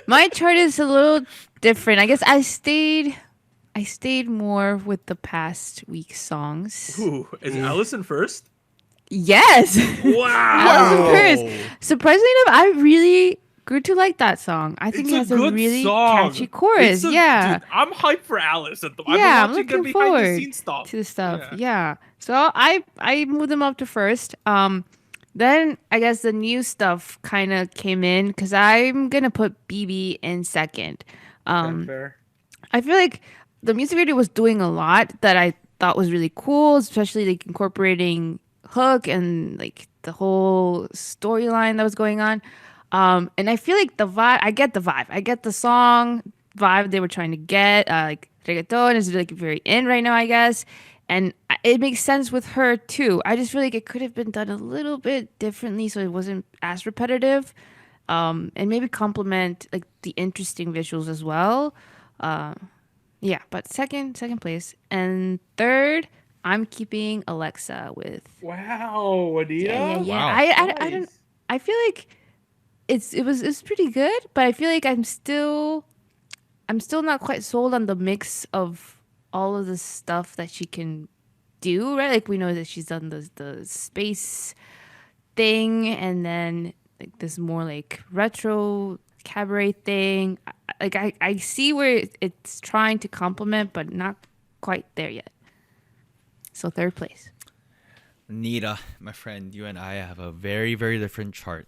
My chart is a little different. I guess I stayed more with the past week's songs. Ooh, is Allison first? Yes. Wow. Allison first. Surprisingly enough, I really grew to like that song. I think It's it a has a good really song. catchy chorus. Yeah. Dude, I'm hyped for Alice. I've been Yeah, I'm watching the looking behind the forward scenes stuff. to the stuff. Yeah. So I moved them up to first. Then I guess the new stuff kind of came in because I'm gonna put BB in second. Fair. I feel like the music video was doing a lot that I thought was really cool, especially like incorporating hook and like the whole storyline that was going on. And I feel like the vibe, I get the vibe. I get the song vibe they were trying to get. Like reggaeton is like very in right now, I guess. And it makes sense with her too. I just feel like it could have been done a little bit differently so it wasn't as repetitive. And maybe complement like the interesting visuals as well. Yeah, but second place. And third, I'm keeping Alexa with Wow, Anita. yeah. Wow. I don't. I feel like it's pretty good, but I feel like I'm still not quite sold on the mix of all of the stuff that she can do. Right, like we know that she's done the space thing, and then like this more like retro cabaret thing. Like I see where it's trying to complement, but not quite there yet. So third place. Nita, my friend, you and I have a very, very different chart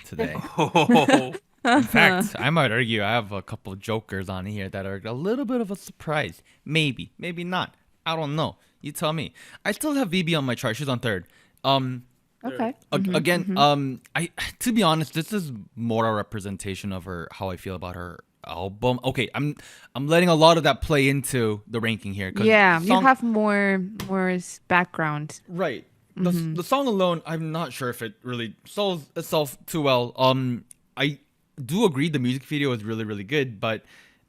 today. Oh, In fact, I might argue I have a couple jokers on here that are a little bit of a surprise. Maybe, maybe not. I don't know. You tell me. I still have BIBI on my chart. She's on third. Okay. Again, I to be honest, this is more a representation of how I feel about her album. Okay, I'm letting a lot of that play into the ranking here. 'Cause Yeah, the you song- have more background. right. The song alone, I'm not sure if it really sells itself too well. I do agree the music video is really, really good, but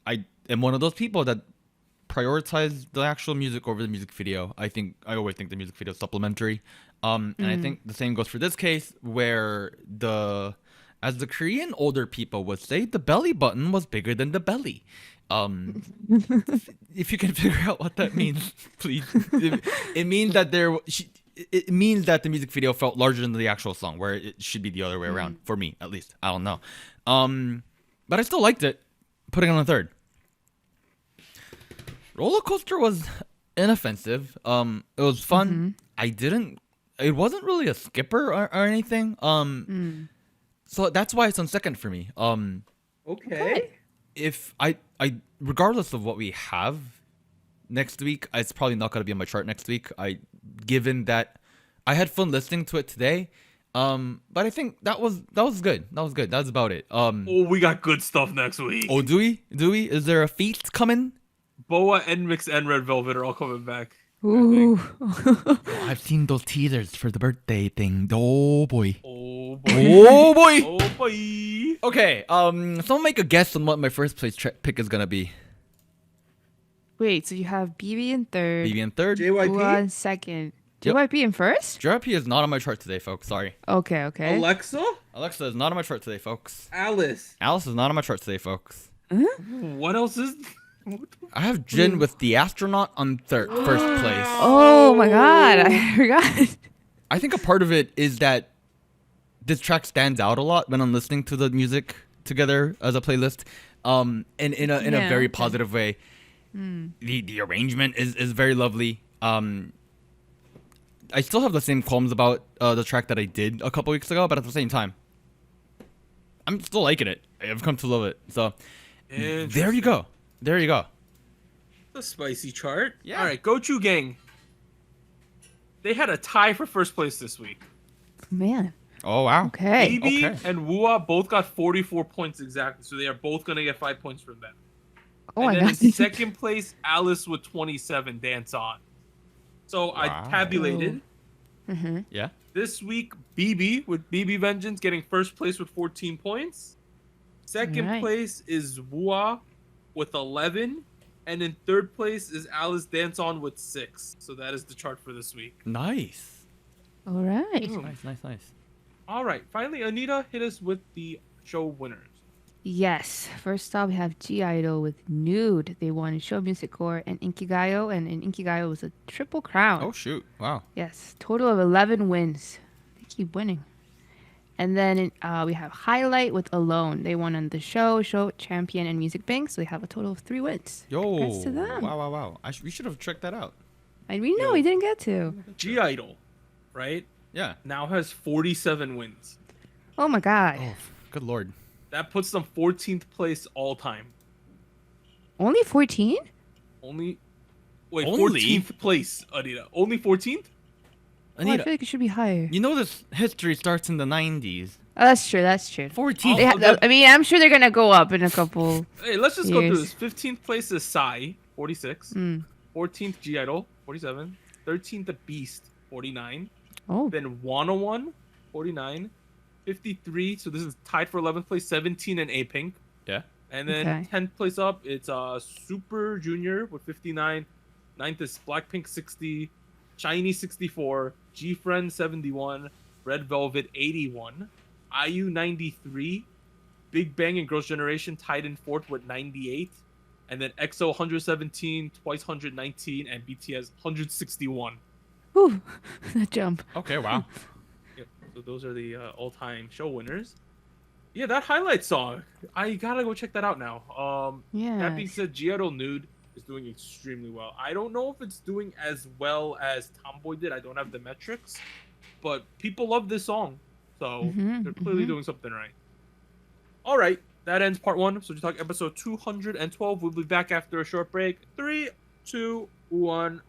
I am one of those people that prioritize the actual music over the music video. I always think the music video is supplementary. And I think the same goes for this case, where as the Korean older people would say, the belly button was bigger than the belly. If you can figure out what that means, please. It means that it means that the music video felt larger than the actual song, where it should be the other way around, for me at least. I don't know. But I still liked it. Putting it on third. Rollercoaster was inoffensive. It was fun. It wasn't really a skipper or anything. So that's why it's on second for me. okay. If I regardless of what we have next week, it's probably not gonna be on my chart next week. Given that I had fun listening to it today. But I think that was good. That was good. That's about it. Oh, we got good stuff next week. Oh, do we? Is there a feat coming? Boa, NMIX, and Red Velvet are all coming back. Ooh. Oh, I've seen those teasers for the birthday thing. Oh boy. Oh boy. Oh boy. Oh boy. Okay. Someone make a guess on what my first place pick is gonna be. Wait, so you have BIBI in third, BIBI in third. Ua JYP. in second. Yep. JYP in first? JYP is not on my chart today, folks. Sorry. Okay. Alexa. Alexa is not on my chart today, folks. Alice. Alice is not on my chart today, folks. What else is? I have Jin with the astronaut on first place. Oh my god, I forgot. I think a part of it is that this track stands out a lot when I'm listening to the music together as a playlist. And in a very positive way. The arrangement is very lovely. I still have the same qualms about the track that I did a couple weeks ago, but at the same time, I'm still liking it. I've come to love it. So there you go. There you go. A spicy chart. Yeah. All right, Gochu Gang. They had a tie for first place this week. Man. Oh wow. Okay. BIBI Okay. and Wua both got 44 points exactly, so they are both gonna get 5 points from them. Oh And my then god. in second place, Alice with 27, Dance On. So I Wow. tabulated. Yeah. This week, BIBI with BIBI Vengeance getting first place with 14 points. Second Alright. place is Wua with 11. And in third place is Alice Dance On with 6. So that is the chart for this week. Nice. All right. Nice. All right. Finally, Anita, hit us with the show winners. Yes. First up, we have G Idol with Nude. They won Show Music Core and Inkigayo, and in Inkigayo was a triple crown. Oh shoot. Wow. Yes, total of 11 wins. They keep winning. And then we have Highlight with Alone. They won on the show champion, and Music Bank. So they have a total of 3 wins. Yo. Congrats to them. Wow. We should have checked that out. And we know we didn't get to. G Idol, right, Yeah. now has 47 wins. Oh my god. Oh, good lord. That puts them 14th place all time. Only 14? Only 14th place, Anita. Only 14th? Oh, I feel like it should be higher. You know this history starts in the 90s. Oh, that's true. 14. They I mean, I'm sure they're going to go up in a couple. Hey, let's just go Years. through this. 15th place is Psy, 46. 14th G Idol, 47. 13 The Beast, 49. Oh. Then 101, 49. 53, so this is tied for 11th place, 17 and A-Pink. Yeah. And then Okay. 10th place up, it's Super Junior with 59. 9th is Blackpink 60, Shiny 64, G-Friend 71, Red Velvet 81, IU 93, Big Bang and Girls' Generation tied in 4th with 98, and then EXO 117, Twice 119, and BTS 161. Whew, that jump. Okay, wow. Yep. So those are the all-time show winners. Yeah, that highlight song. I gotta go check that out now. That being Yes. said, Giotto Nude is doing extremely well. I don't know if it's doing as well as Tomboy did. I don't have the metrics, but people love this song, so they're clearly doing something right. All right, that ends part 1. So SojuTalk episode 212. We'll be back after a short break. 3, 2, 1.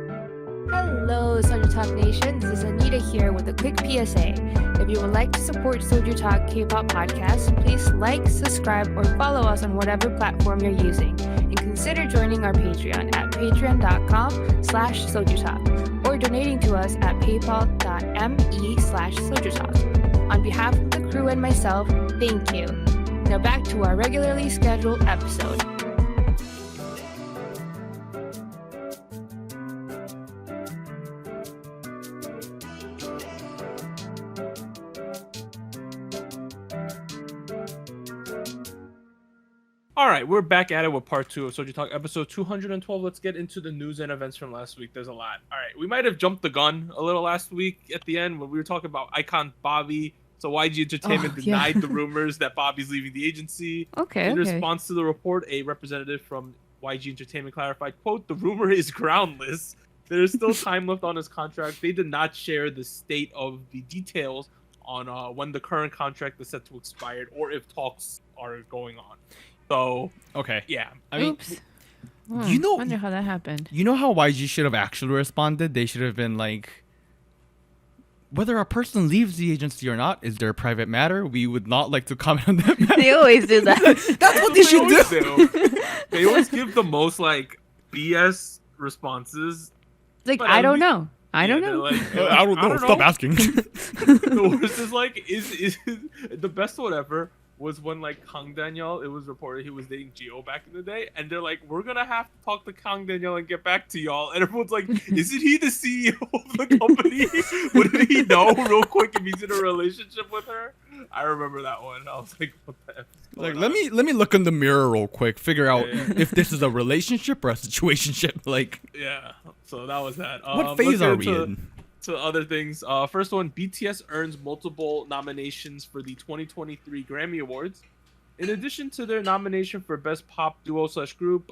Hello, SojuTalk Nation. This is Anita here with a quick PSA. If you would like to support SojuTalk Kpop Podcast, please like, subscribe, or follow us on whatever platform you're using. And consider joining our Patreon at patreon.com/SojuTalk or donating to us at paypal.me/SojuTalk. On behalf of the crew and myself, thank you. Now back to our regularly scheduled episode. All right, we're back at it with part 2 of SojuTalk episode 212. Let's get into the news and events from last week. There's a lot. All right, we might have jumped the gun a little last week at the end when we were talking about icon Bobby. So YG Entertainment denied the rumors that Bobby's leaving the agency. Okay. In response to the report, a representative from YG Entertainment clarified, quote, "The rumor is groundless. There is still time left on his contract. They did not share the state of the details on when the current contract is set to expire or if talks are going on." So, Okay. yeah. I mean, Oops. you know- wonder how that happened. you know how YG should have actually responded? They should have been like, whether a person leaves the agency or not is their private matter. We would not like to comment on that matter. They always do that. That's what they should always do. They always give the most, like, BS responses. Like, But I at don't least- know. I don't Yeah, know. they're like, I don't know. Stop asking. The worst is, like, is the best one ever was when, like, Kang Daniel, it was reported he was dating Gio back in the day, and they're like, "We're gonna have to talk to Kang Daniel and get back to y'all." And everyone's like, "Isn't he the CEO of the company? Wouldn't he know real quick if he's in a relationship with her?" I remember that one. I was like, "What the F?" is Like, going on?" let me look in the mirror real quick, figure out Yeah. if this is a relationship or a situationship. Like, Yeah. So that was that. what phase let's get are we into- in? To other things. First one, BTS earns multiple nominations for the 2023 Grammy Awards. In addition to their nomination for Best Pop Duo/Group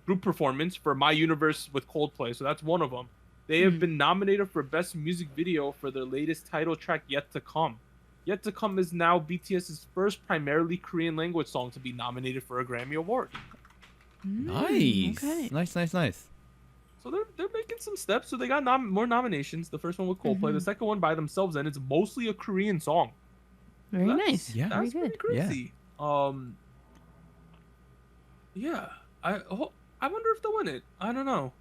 Group Performance for My Universe with Coldplay, so that's one of them. They have been nominated for Best Music Video for their latest title track, Yet to Come. Yet to Come is now BTS's first primarily Korean language song to be nominated for a Grammy Award. Nice. okay. Nice. So they're making some steps. So they got more nominations. The first one with Coldplay, the second one by themselves, and it's mostly a Korean song. Very That's- nice. Yeah. Very That's pretty good. crazy. Yeah. I wonder if they'll win it. I don't know.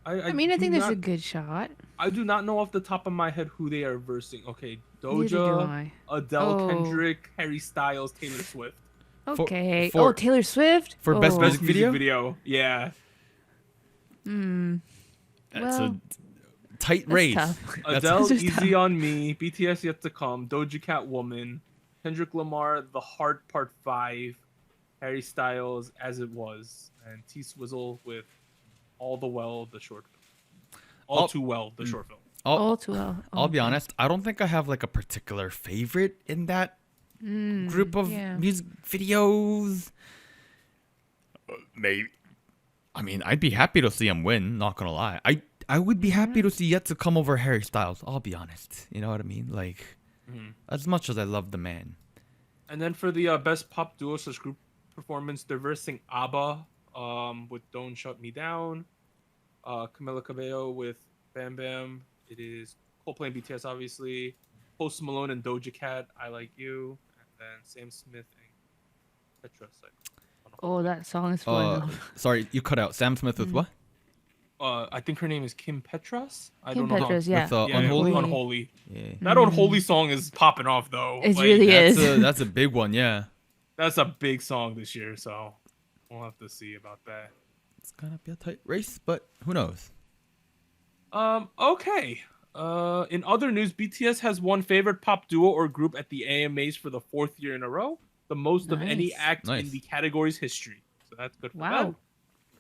I mean, I do think there's not- a good shot. I do not know off the top of my head who they are versing. Okay, Neither do Doja, I. Adele, Oh. Kendrick, Harry Styles, Taylor Swift. Okay. for- Taylor Swift? for Best Oh. Music Video? Yeah. That's Well, a tight that's race. tough. That's- Adele, This is Easy tough. on Me, BTS Yet to Come, Doja Cat Woman, Kendrick Lamar, The Heart Part 5, Harry Styles, As It Was, and T Swizzle with All the Well, the short film. All Too Well, the short film. All too well. I'll be honest. I don't think I have like a particular favorite in that group of yeah. music videos. Maybe. I mean, I'd be happy to see him win. Not gonna lie. I would be happy to see Yet to Come over Harry Styles. I'll be honest. You know what I mean? Like, as much as I love the man. And then for the Best Pop Duo/Group Performance, they're versing ABBA with Don't Shut Me Down, Camila Cabello with Bam Bam. It is Coldplay and BTS, obviously. Post Malone and Doja Cat, I Like You, and then Sam Smith and Petra. Oh, that song is fun. Sorry, you cut out. Sam Smith with what? I think her name is Kim Petras. I Kim don't know. Petras, yeah. With Unholy. Unholy. Unholy. Yeah. That Unholy song is popping off though. It really is. That's a big one, yeah. That's a big song this year, so we'll have to see about that. It's gonna be a tight race, but who knows? Okay. In other news, BTS has won favorite pop duo or group at the AMAs for the 4th year in a row, the most of any act in the category's history. So that's good for them.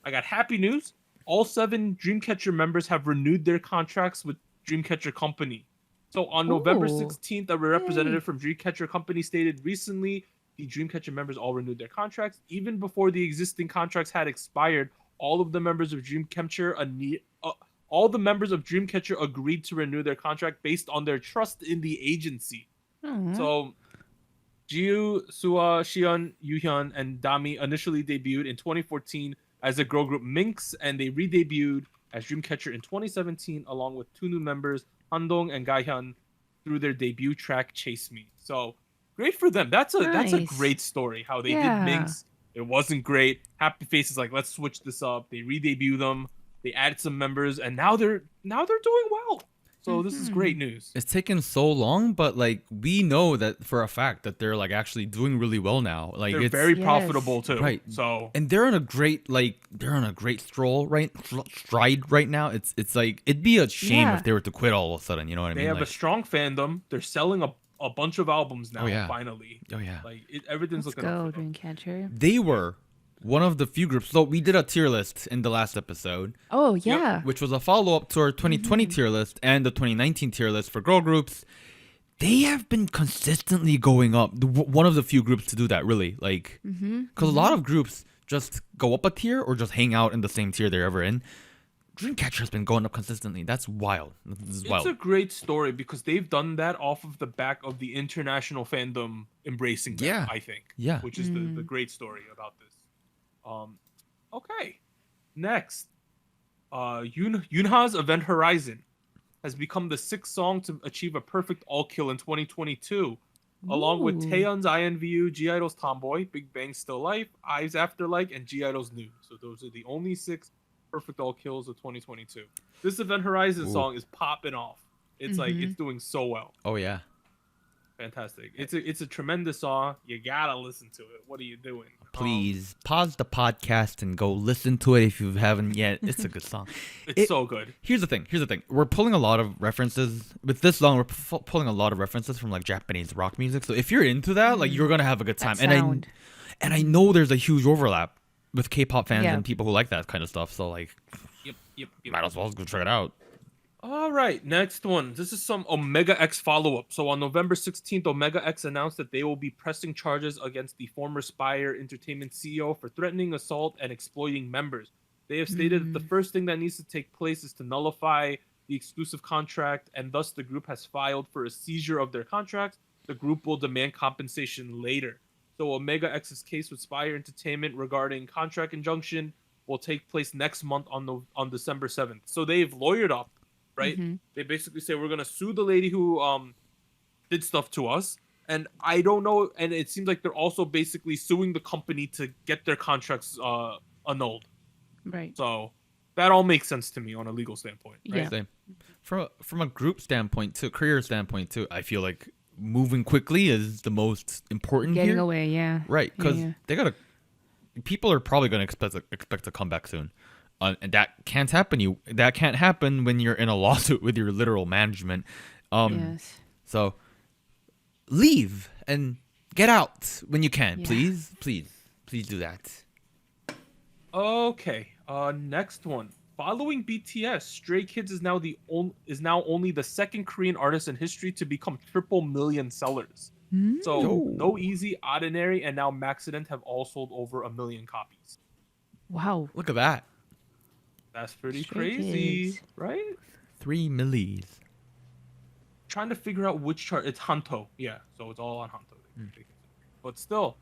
I got happy news. All 7 Dreamcatcher members have renewed their contracts with Dreamcatcher Company. So on November 16th, a representative from Dreamcatcher Company stated recently the Dreamcatcher members all renewed their contracts. Even before the existing contracts had expired, all the members of Dreamcatcher agreed to renew their contract based on their trust in the agency. So Jiu, Sua, Shion, Yuhyun, and Dami initially debuted in 2014 as a girl group Minx, and they re-debuted as Dreamcatcher in 2017 along with 2 new members, Handong and Gaehyun, through their debut track Chase Me. So great for them. That's a great story how they did Minx. It wasn't great. Happy Face is like, let's switch this up. They re-debut them. They added some members, and now they're doing well. So this is great news. It's taken so long, but like we know that for a fact that they're like actually doing really well now. Like they're it's very profitable too. Right. So and they're on a great stride right now. It's like it'd be a shame if they were to quit all of a sudden. You know what I mean? They have like, a strong fandom. They're selling a bunch of albums now. Finally. Oh yeah. Like everything's looking up. For them. Dreamcatcher. They were one of the few groups. So we did a tier list in the last episode. Oh yeah. Which was a follow-up to our 2020 tier list and the 2019 tier list for girl groups. They have been consistently going up. One of the few groups to do that, really. Like, because a lot of groups just go up a tier or just hang out in the same tier they're ever in. Dreamcatcher has been going up consistently. That's wild. It's a great story because they've done that off of the back of the international fandom embracing them, I think. Yeah. Which is the great story about this. Okay. Next, Yunha's Event Horizon has become the 6th song to achieve a perfect all kill in 2022, along with Taeyeon's INVU, G-Idol's Tomboy, Big Bang's Still Life, IVE's Afterlife, and G-Idol's New. So those are the only 6 perfect all kills of 2022. This Event Horizon song is popping off. It's like it's doing so well. Oh yeah. Fantastic. It's a tremendous song. You gotta listen to it. What are you doing? Please pause the podcast and go listen to it if you haven't yet. It's a good song. It's so good. Here's the thing. We're pulling a lot of references with this song. We're pulling a lot of references from like Japanese rock music. So if you're into that, like you're gonna have a good time. And I know there's a huge overlap with K-pop fans and people who like that kind of stuff. So like, Yep. might as well go check it out. All right, next one. This is some Omega X follow-up. So on November 16th, Omega X announced that they will be pressing charges against the former Spire Entertainment CEO for threatening, assault, and exploiting members. They have stated that the first thing that needs to take place is to nullify the exclusive contract, and thus the group has filed for a seizure of their contracts. The group will demand compensation later. So Omega X's case with Spire Entertainment regarding contract injunction will take place next month on December 7th. So they've lawyered up. Right? They basically say we're gonna sue the lady who did stuff to us, and I don't know. And it seems like they're also basically suing the company to get their contracts annulled. Right. So that all makes sense to me on a legal standpoint. Right? Yeah. Same. From a group standpoint too, career standpoint too, I feel like moving quickly is the most important. Getting away, yeah. Right, because they gotta. People are probably gonna expect to come back soon. And that can't happen. That can't happen when you're in a lawsuit with your literal management. Yes. So leave and get out when you can. Please do that. Okay. Next one. Following BTS, Stray Kids is now only the 2nd Korean artist in history to become triple million sellers. So No Easy, Ordinary, and now Maxident have all sold over 1 million copies. Wow. Look at that. That's pretty crazy, right? 3 millis. Trying to figure out which chart. It's Hanto, yeah. So it's all on Hanto. But still,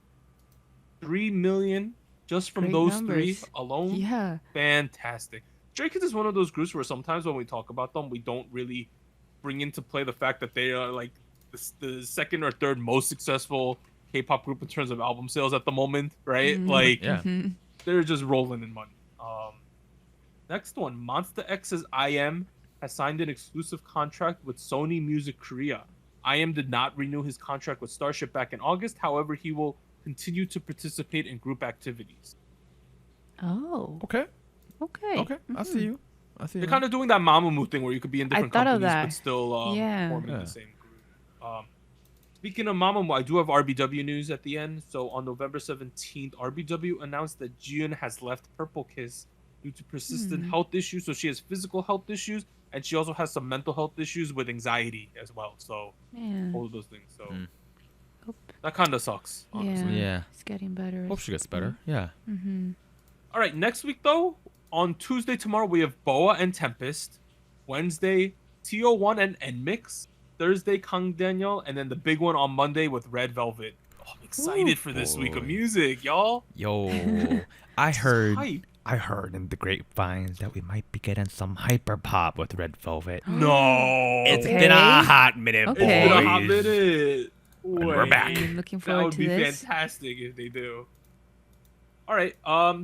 3 million just from those numbers. 3 alone. Yeah. Fantastic. Stray Kids is one of those groups where sometimes when we talk about them, we don't really bring into play the fact that they are like the second or third most successful K-pop group in terms of album sales at the moment, right? Mm. Like Yeah. they're just rolling in money. Next one, Monsta X's IM has signed an exclusive contract with Sony Music Korea. IM did not renew his contract with Starship back in August. However, he will continue to participate in group activities. Oh, Okay. okay. Okay. I see you. They're kind of doing that Mamamoo thing where you could be in different thought of companies that. but still Yeah. forming Yeah. the same group. Speaking of Mamamoo, I do have RBW news at the end. So on November 17th, RBW announced that Jiun has left Purple Kiss due to persistent health issues. So she has physical health issues, and she also has some mental health issues with anxiety as well. So Yeah. all of those things. So Hope- that kind of sucks, honestly. Yeah. It's getting better. Hope she gets better. Yeah. Mm-hmm. All right, next week though, on Tuesday tomorrow we have Boa and Tempest. Wednesday, TO1 and Nmix. Thursday, Kang Daniel, and then the big one on Monday with Red Velvet. Oh, I'm excited for this week of boy. music, y'all. Yo, I heard Hype. in the grapevines that we might be getting some hyper pop with Red Velvet. No, It's Okay. been a hot minute, Okay. It's been a hot boys. minute. we're back. Wait, I'm looking That forward would to be this. fantastic if they do. All right,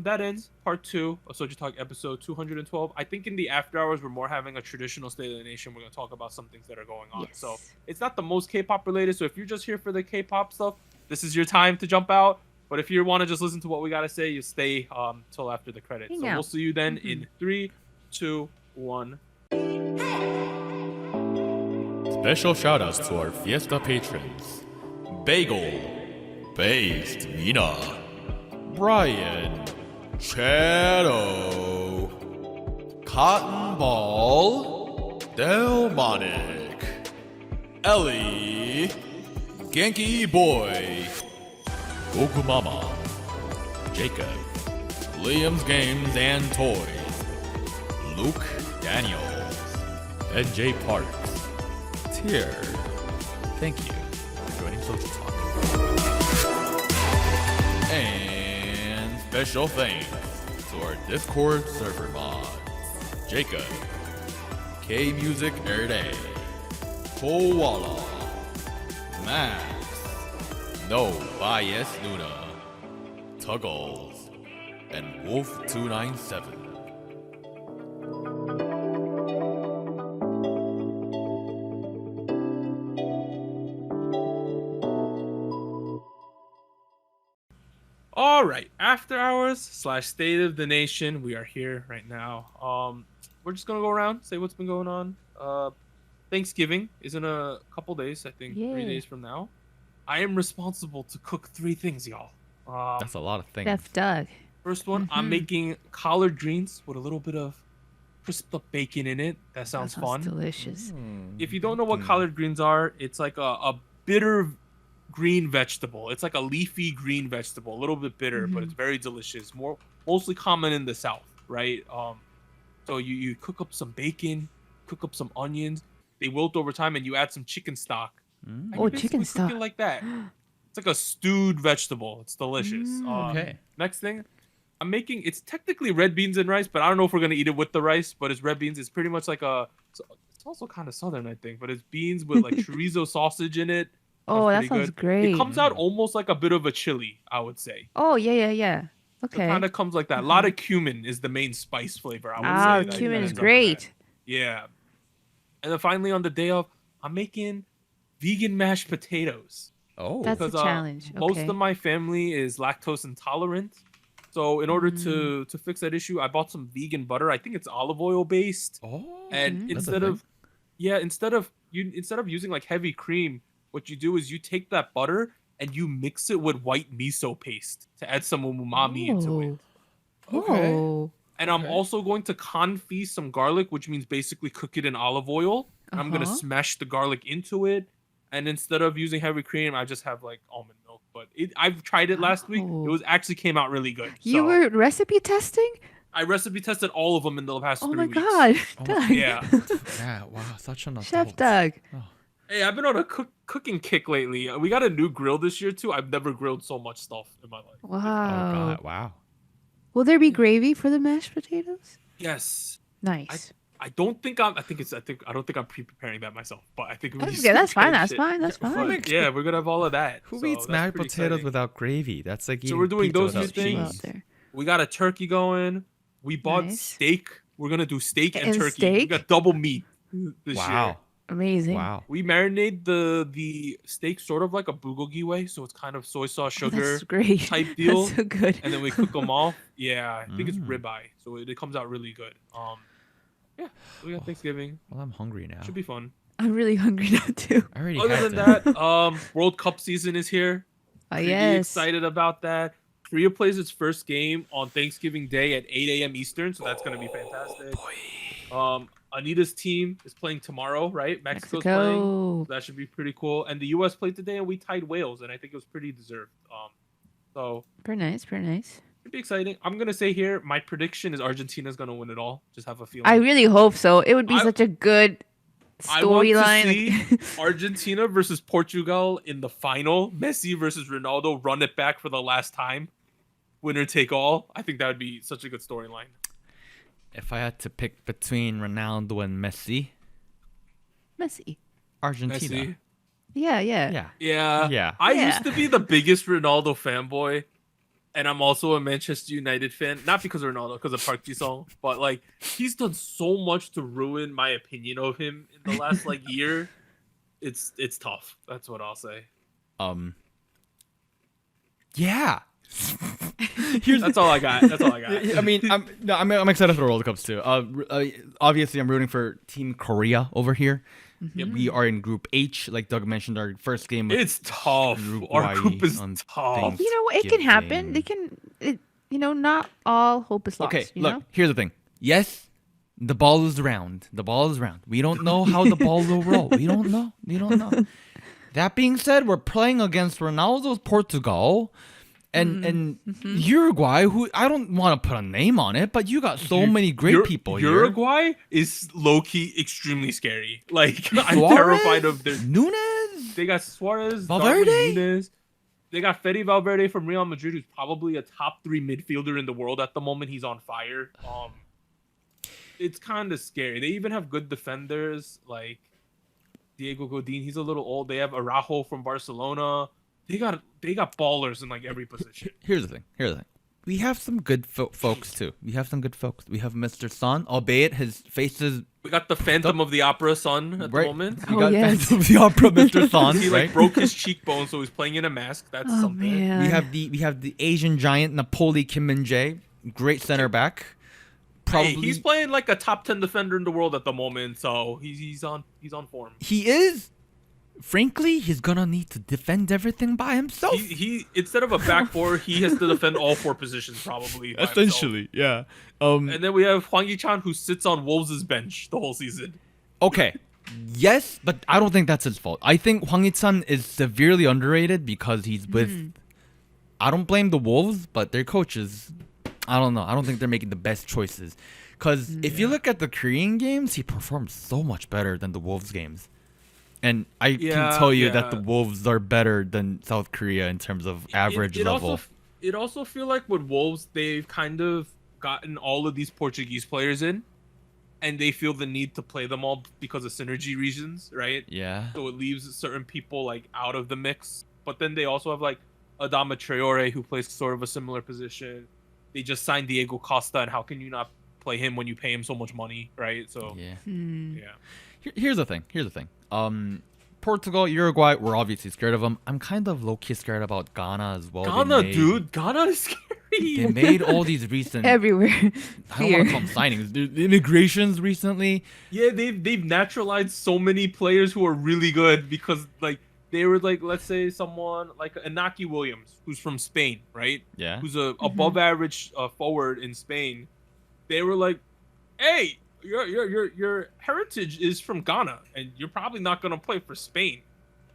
that ends part 2 of SojuTalk episode 212. I think in the after hours we're more having a traditional State of the Nation. We're gonna talk about some things that are going on. Yes. So it's not the most K-pop related. So if you're just here for the K-pop stuff, this is your time to jump out. But if you want to just listen to what we gotta say, you stay till after the credits. Hang So out. we'll see you then in 3, 2, 1. Special shout outs to our Fiesta patrons: Bagel, Based Mina, Brian, Shadow, Cotton Ball, Delmonic, Ellie, Genki Boy, Goku Mama, Jacob, Liam's Games and Toys, Luke Daniels, and Jay Parks. Tier, thank you for joining SojuTalk. And special thanks to our Discord server mods: Jacob, K Music Erday, Koala, Max, No Bias Luna, Tuggles, and Wolf297. All right, after hours / State of the Nation. We are here right now. We're just gonna go around, say what's been going on. Thanksgiving is in a couple days. I think 3 Yay. days from now. I am responsible to cook 3 things, y'all. That's a lot of things. Def Doug. First one, I'm making collard greens with a little bit of crisped up bacon in it. That sounds fun. Delicious. If you don't know what collard greens are, it's like a bitter green vegetable. It's like a leafy green vegetable, a little bit bitter, but it's very delicious. Mostly common in the South, right? So you cook up some bacon, cook up some onions. They wilt over time, and you add some chicken stock. And Oh, you chicken basically cook stock. it like that. It's like a stewed vegetable. It's delicious. Okay. Next thing, I'm making. It's technically red beans and rice, but I don't know if we're gonna eat it with the rice. But it's red beans. It's pretty much like It's also kind of southern, I think, but it's beans with like chorizo sausage in it. Oh, that pretty sounds good. great. It comes out almost like a bit of a chili, I would say. Oh, yeah. It Okay. kind of comes like that. A lot of cumin is the main spice flavor, I would Ah, say. that cumin ends is up in great. that. Yeah. And then finally on the day of, I'm making vegan mashed potatoes. Oh. That's a Because challenge. most Okay. of my family is lactose intolerant. So in order to fix that issue, I bought some vegan butter. I think it's olive oil based. Oh. And That's a instead of thing? instead of using like heavy cream, what you do is you take that butter and you mix it with white miso paste to add some umami into it. Okay. Oh. And I'm also going to confit some garlic, which means basically cook it in olive oil. And I'm gonna Uh-huh. smash the garlic into it. And instead of using heavy cream, I just have like almond milk. But I've tried it last week. Oh. It was actually came out really good. You So were recipe testing? I recipe tested all of them in the past Oh 3 my weeks. god. Oh Doug. Yeah. Yeah. Wow. Such an adult. Chef Doug. Hey, I've been on a cooking kick lately. We got a new grill this year too. I've never grilled so much stuff in my life. Oh Wow. God. Wow. Will there be gravy for the mashed potatoes? Yes. Nice. I don't think I'm pre-preparing that myself, but I think That's good. That's fine. That's fine. That's But, fine. yeah, we're gonna have all of that. Who so eats that's mashed pretty potatoes exciting. without gravy? That's like So eating we're doing pizza those without two things. cheese. Out there. We got a turkey going. We bought Nice. steak. We're gonna do steak and And turkey. We steak? got double meat this year. Wow. Amazing. Wow. We marinate the steak sort of like a bulgogi way, so it's kind of soy sauce, Oh, sugar, that's great. type deal, That's so good. and then we cook them all. Yeah, I think it's Mm. ribeye, so it comes out really good. Yeah, we got Thanksgiving. Well, I'm hungry now. Should be fun. I'm really hungry now too. I already Other had than to. that, World Cup season is here. Oh Pretty yes. excited about that. Korea plays its first game on Thanksgiving Day at 8 a.m. Eastern, so that's gonna be fantastic. Anita's team is playing tomorrow, right? Mexico's playing. Mexico. So that should be pretty cool. And the U.S. played today, and we tied Wales, and I think it was pretty deserved. So Very nice. Very nice. it'd be exciting. I'm gonna say here, my prediction is Argentina's gonna win it all. Just have a feeling. I really hope so. It would be I- such a good I want to storyline. see like- Argentina versus Portugal in the final. Messi versus Ronaldo run it back for the last time. Winner take all. I think that would be such a good storyline. If I had to pick between Ronaldo and Messi, Messi. Argentina. Messi. Yeah. Yeah. Yeah. Yeah. Yeah. I Yeah. used to be the biggest Ronaldo fanboy, and I'm also a Manchester United fan. Not because of Ronaldo, because of Park Ji-sung, but like he's done so much to ruin my opinion of him in the last like year. It's tough. That's what I'll say. Yeah. Here's That's all I got. That's all I got. I mean, I'm excited for the World Cups too. Obviously, I'm rooting for Team Korea over here. Yep. We are in Group H, like Doug mentioned. Our first game. with It's tough. Uruguay Our group is on tough. You know, it can happen. They can. Not all hope is lost. Okay, you look. know? Here's the thing. Yes, the ball is round. The ball is round. We don't know how the ball will roll. We don't know. That being said, we're playing against Ronaldo's Portugal. And Uruguay, who I don't want to put a name on it, but you got so many great people here. Uruguay is low key extremely scary. Like I'm Suarez? terrified of their. Nunez. They got Suarez, Valverde? Darwin Núñez. They got Fede Valverde from Real Madrid, who's probably a top 3 midfielder in the world at the moment. He's on fire. It's kind of scary. They even have good defenders like Diego Godin. He's a little old. They have Araujo from Barcelona. They got ballers in like every position. Here's the thing. We have some good folks too. We have Mr. Son, albeit his face is. We got the Phantom of the Opera son at the moment. We Oh, got yes. Phantom of the Opera, Mr. Son. He right? like broke his cheekbone, so he's playing in a mask. That's Oh something. man. We have the Asian giant Napoli Kim Min Jae, great center back. Probably Hey, he's playing like a top 10 defender in the world at the moment, so he's on form. He is. Frankly, he's gonna need to defend everything by himself. He instead of a back four, he has to defend all 4 positions probably. by himself. Yeah. And then we have Hwang Yi-chan who sits on Wolves' bench the whole season. Okay. Yes, but I don't think that's his fault. I think Hwang Yi-chan is severely underrated because he's with. I don't blame the Wolves, but their coaches. I don't know. I don't think they're making the best choices. Because if you look at the Korean games, he performs so much better than the Wolves games. And I can tell you that the Wolves are better than South Korea in terms of average level. It also feel like with Wolves, they've kind of gotten all of these Portuguese players in, and they feel the need to play them all because of synergy reasons, right? Yeah. So it leaves certain people like out of the mix. But then they also have like Adama Traore who plays sort of a similar position. They just signed Diego Costa, and how can you not play him when you pay him so much money, right? So Yeah. yeah. Here's the thing. Portugal, Uruguay, we're obviously scared of them. I'm kind of low-key scared about Ghana as well. Ghana is scary. They made all these recent. everywhere. I don't want to call them signings. The immigrations recently. Yeah, they've naturalized so many players who are really good because like they were like, let's say someone like Inaki Williams, who's from Spain, right? Yeah. Who's a above average forward in Spain. They were like, hey, your heritage is from Ghana, and you're probably not gonna play for Spain.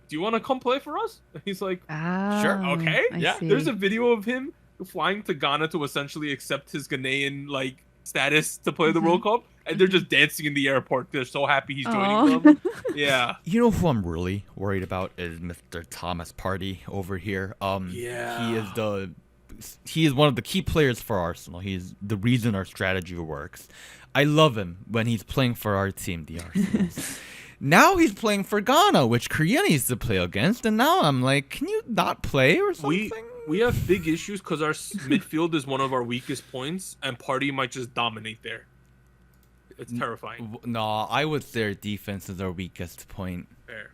Do you want to come play for us? And he's like, Sure, okay, I yeah. see. There's a video of him flying to Ghana to essentially accept his Ghanaian like status to play the World Cup, and they're just dancing in the airport. They're so happy he's joining Aw. them. Yeah. You know who I'm really worried about is Mr. Thomas Partey over here. Yeah. He is the he is one of the key players for Arsenal. He's the reason our strategy works. I love him when he's playing for our team, the Arsenal. Now he's playing for Ghana, which Korea needs to play against, and now I'm like, can you not play or something? We have big issues because our midfield is one of our weakest points, and Party might just dominate there. It's terrifying. No, I would say our defense is our weakest point. Fair.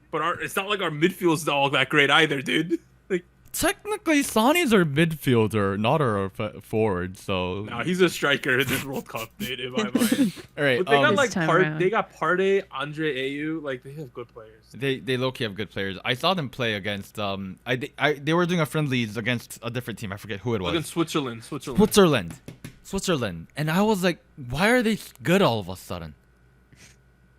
But it's not like our midfield's all that great either, dude. Like, technically, Sonny's our midfielder, not our forward. So no, he's a striker in this World Cup, dude. In my mind. All right, But they got This time around. they got Partey, Andre Ayew. Like they have good players. they low-key have good players. I saw them play against they were doing a friendlies against a different team. I forget who it was. Against Switzerland. Switzerland, and I was like, why are they good all of a sudden?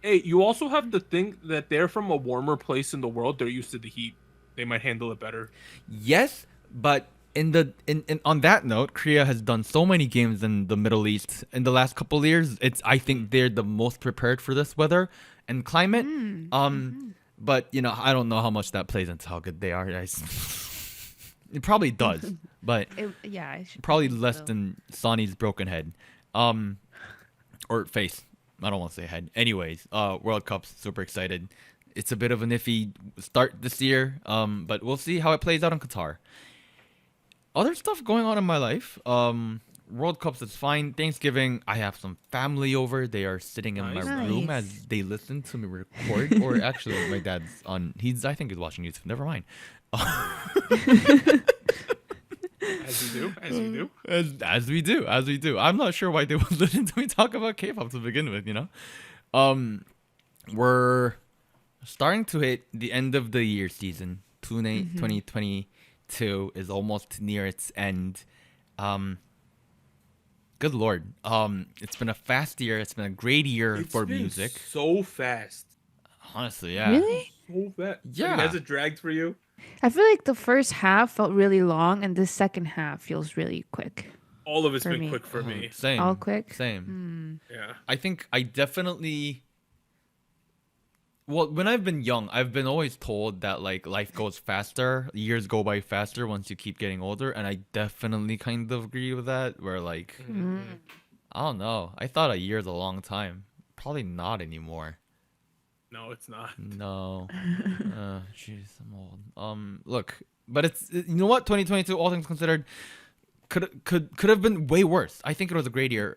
Hey, you also have to think that they're from a warmer place in the world. They're used to the heat. They might handle it better. Yes, but in on that note, Korea has done so many games in the Middle East in the last couple of years. I think they're the most prepared for this weather and climate. But I don't know how much that plays into how good they are. It probably does, but I should probably think less so. than Sonny's broken head, or face. I don't want to say head. Anyways, World Cup's super excited. It's a bit of an iffy start this year, but we'll see how it plays out in Qatar. Other stuff going on in my life. World Cups is fine. Thanksgiving, I have some family over. They are sitting in my Nice. room Nice. as they listen to me record. Or actually, my dad's on. I think he's watching YouTube. Never mind. As you do. As we do. I'm not sure why they would listen to me talk about K-pop to begin with. We're starting to hit the end of the year season. 2022 is almost near its end. Good Lord. It's been a fast year. It's been a great year for music. So fast. Honestly, yeah. Really? So fast. Yeah. Has it dragged for you? I feel like the first half felt really long, and the second half feels really quick. All of it's For been me. quick for me. Same. All quick? Same. Yeah. I think I definitely. Well, when I've been young, I've been always told that like life goes faster, years go by faster once you keep getting older, and I definitely kind of agree with that. Where like, I don't know, I thought a year is a long time. Probably not anymore. No, it's not. No. Jeez, I'm old. Look, but it's you know what? 2022, all things considered, could have been way worse. I think it was a great year.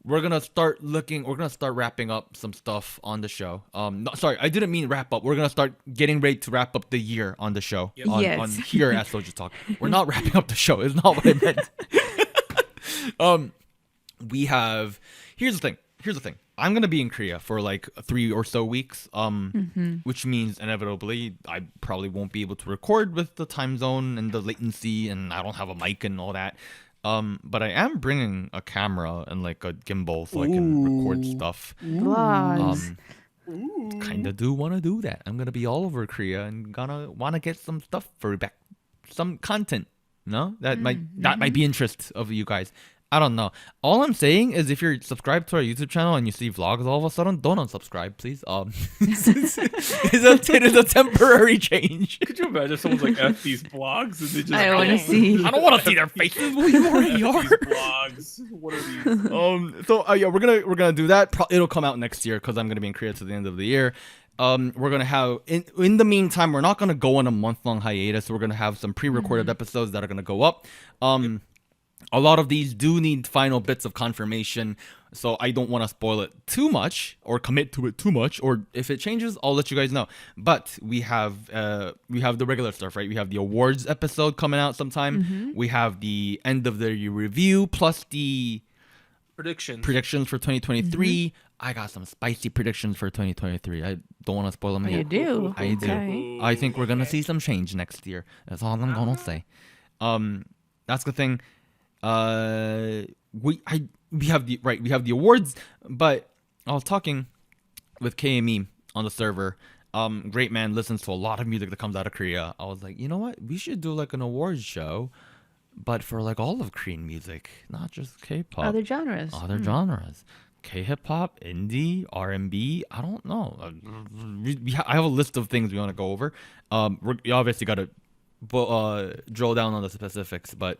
We're gonna start wrapping up some stuff on the show. No, sorry, I didn't mean wrap up. We're gonna start getting ready to wrap up the year on the show. Yep. On here at SojuTalk. We're not wrapping up the show. It's not what I meant. We have. Here's the thing. I'm gonna be in Korea for like 3 or so weeks. Which means inevitably I probably won't be able to record with the time zone and the latency, and I don't have a mic and all that. But I am bringing a camera and like a gimbal so I can record stuff. Vlogs. Kind of do want to do that. I'm gonna be all over Korea and gonna want to get some stuff for back, some content. No, that might be interest of you guys. I don't know. All I'm saying is if you're subscribed to our YouTube channel and you see vlogs all of a sudden, don't unsubscribe, please. It is a temporary change. Could you imagine someone's like F these blogs and they just I don't wanna see. I don't want to see their faces. Well, you already are. these blogs. What are these? So yeah, we're gonna do that. It'll come out next year because I'm gonna be in Korea to the end of the year. We're gonna have in the meantime, we're not gonna go on a month-long hiatus. We're gonna have some pre-recorded episodes that are gonna go up. A lot of these do need final bits of confirmation, so I don't want to spoil it too much or commit to it too much. Or if it changes, I'll let you guys know. But we have the regular stuff, right? We have the awards episode coming out sometime. We have the end of the year review plus the Predictions for 2023. I got some spicy predictions for 2023. I don't want to spoil them Oh, yet. you do? I do. Okay. I think we're gonna see some change next year. That's all I'm gonna say. That's the thing. We have the awards, but I was talking with KME on the server. Great man listens to a lot of music that comes out of Korea. I was like, you know what? We should do like an awards show, but for like all of Korean music, not just K-pop. Other genres. Genres. K-hip hop, indie, R&B. I don't know. I have a list of things we want to go over. We obviously got to drill down on the specifics, but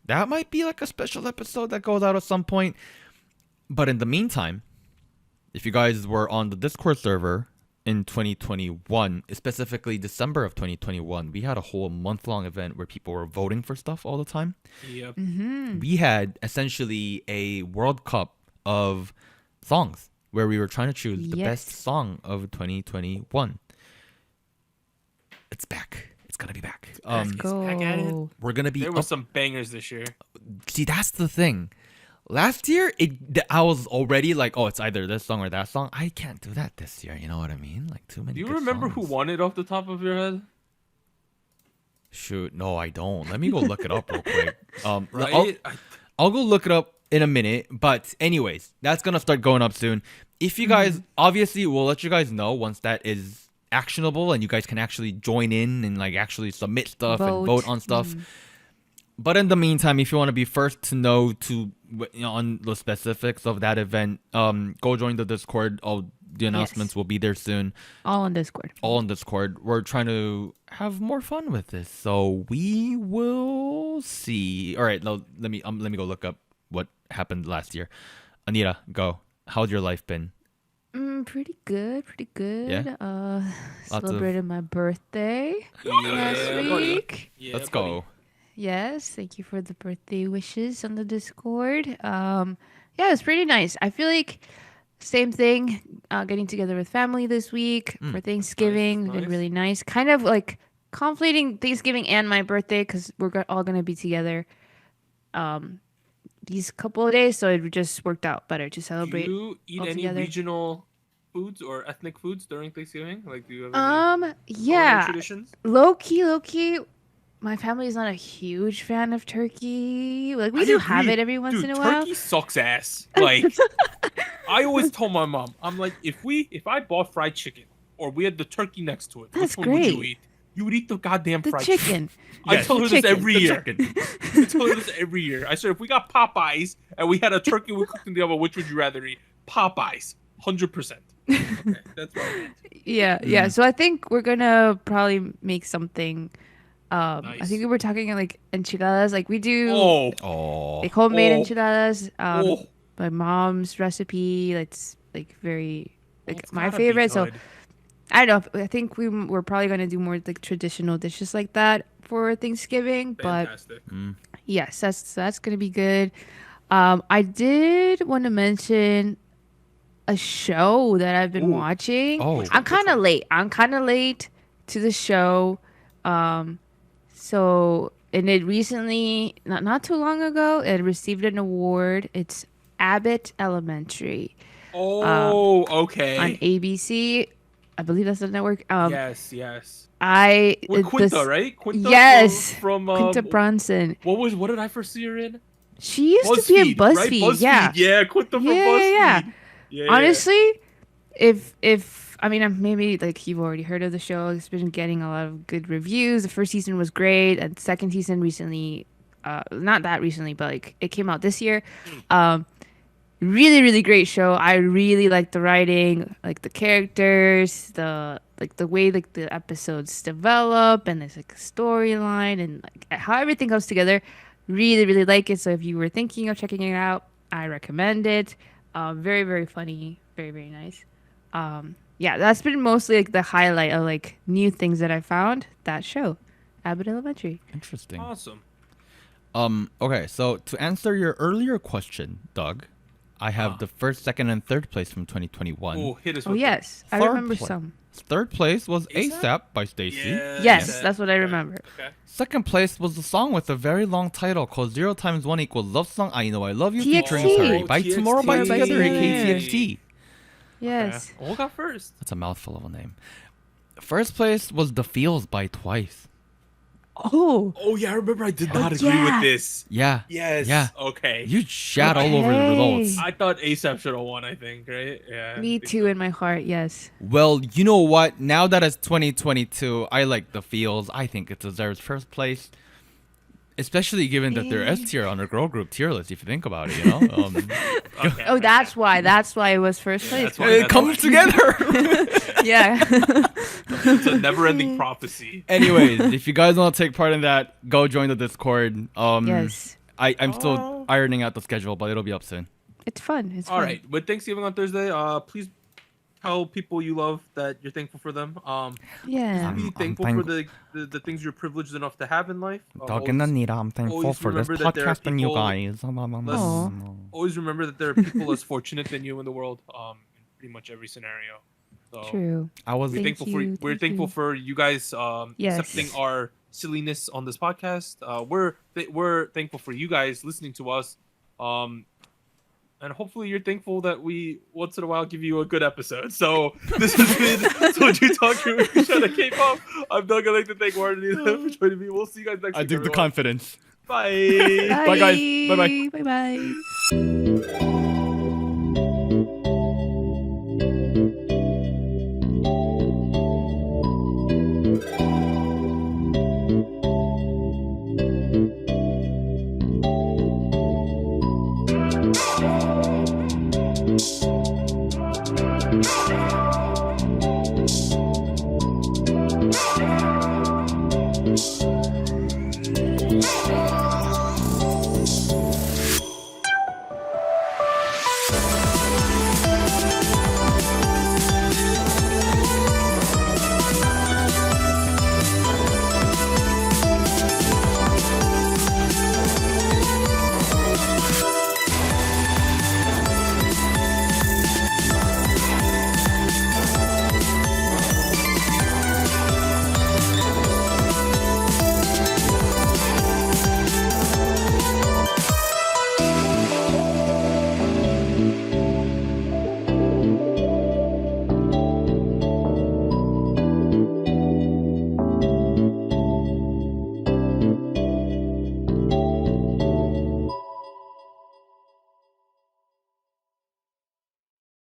that might be like a special episode that goes out at some point. But in the meantime, if you guys were on the Discord server in 2021, specifically December of 2021, we had a whole month-long event where people were voting for stuff all the time. Yep. We had essentially a World Cup of songs where we were trying to choose the best song of 2021. It's back. It's gonna be back. Let's go. back at it. We're gonna be. There were some bangers this year. See, that's the thing. Last year, I was already like, oh, it's either this song or that song. I can't do that this year. You know what I mean? Like too many. Do you good remember songs. who won it off the top of your head? Shoot, no, I don't. Let me go look it up real quick. Right? I'll go look it up in a minute. But anyways, that's gonna start going up soon. If you guys, obviously, we'll let you guys know once that is actionable and you guys can actually join in and like actually submit stuff and vote on stuff. But in the meantime, if you want to be first to know on the specifics of that event, go join the Discord. The announcements will be there soon. All on Discord. We're trying to have more fun with this, so we will see. All right, now let me go look up what happened last year. Anita, go. How's your life been? Pretty good. Yeah? Celebrated my birthday last week. Yeah, Let's buddy. go. Yes, thank you for the birthday wishes on the Discord. Yeah, it was pretty nice. I feel like same thing, getting together with family this week for Thanksgiving. Nice. Been really nice. Kind of like conflating Thanksgiving and my birthday because we're all going to be together these couple of days, so it just worked out better to celebrate. Do you eat all any together. regional foods or ethnic foods during Thanksgiving? Like, do you have any Yeah, traditions? low key. My family is not a huge fan of turkey. Like we do have it every once Dude, in a while. turkey sucks ass. Like, I always told my mom, I'm like, if I bought fried chicken or we had the turkey next to it, That's which one would you great. eat? You would eat the goddamn The fried chicken. I Yes, tell her the this chicken. every The year. chicken. I tell her this every year. I said, if we got Popeyes and we had a turkey we cooked in the oven, which would you rather eat? Popeyes, 100%. Okay, that's what I meant. Yeah. So I think we're gonna probably make something. I Nice. think we were talking like enchiladas. Like we do Oh, like homemade Oh. enchiladas. Oh. My mom's recipe. That's like very like It's my gotta be favorite. So good. I don't know. I think we're probably gonna do more like traditional dishes like that for Thanksgiving. But Fantastic. yes, that's gonna be good. I did want to mention a show that I've been Ooh. watching. Oh. I'm kind of late. To the show. So and it recently, not too long ago, it received an award. It's Abbott Elementary Oh, okay. on ABC. I believe that's the network. Yes. This- With Quinta, right? Quinta Yes. From Quinta Brunson. what did I first see her in? She used to be in right? BuzzFeed. Yeah. Yeah, Quinta from BuzzFeed. Yeah. Yeah. Honestly, if I mean, maybe like you've already heard of the show. It's been getting a lot of good reviews. The first season was great, and second season recently, not that recently, but like it came out this year. Really great show. I really like the writing, like the characters, the way like the episodes develop, and there's like a storyline and like how everything comes together. Really like it. So if you were thinking of checking it out, I recommend it. Very funny, very nice. Yeah, that's been mostly like the highlight of like new things that I found. That show, Abbott Elementary. interesting. Awesome. Okay, so to answer your earlier question, Doug, I have the first, second, and third place from 2021. Oh, hit us Oh with yes, I Third remember pla- some. Third place was ASAP? ASAP by Stacy. Yeah, Yes, ASAP. that's what I Okay. remember. Okay. Second place was the song with a very long title called 0 times 1 equals Love Song I Know I Love You featuring TXT. Sorry by TXT. Tomorrow by Tomorrow by Together Together. aka TXT. Yes. Okay. Who got first? That's a mouthful of a name. First place was The Feels by Twice. Oh. Oh yeah, I remember I did not agree yeah. with this. Yeah. Yes. Yeah. Okay. You shat all over the Okay. results. I thought ASAP should have won. I think, right? Yeah. Me too, in my heart. Yes. Well, you know what? Now that it's 2022, I like The Feels. I think it deserves first place. Especially given that they're S tier on a girl group tier list, if you think about it, you know? Okay. Oh, that's why. That's why it was first place. That's why. It comes together. Yeah. The It's a never-ending prophecy. Anyways, if you guys want to take part in that, go join the Discord. Yes. I'm still ironing out the schedule, but it'll be up soon. It's fun. It's All fun. right. With Thanksgiving on Thursday, please tell people you love that you're thankful for them. Yeah. Be thankful for the things you're privileged enough to have in life. I'm thankful always for this remember that there are podcast and you people guys. Aw. Always remember that there are people less fortunate than you in the world. In pretty much every scenario. So True. I was we're Thank thankful you, for we're thank thankful you. for you guys Yes. accepting our silliness on this podcast. We're thankful for you guys listening to us. And hopefully you're thankful that we once in a while give you a good episode. So this has been SojuTalk Crew K-pop. I'm Doug. I'd like to thank Warren and Ethan for joining me. We'll see you guys next week. I dig the everyone. confidence. Bye. Bye, guys. Bye-bye. Bye bye.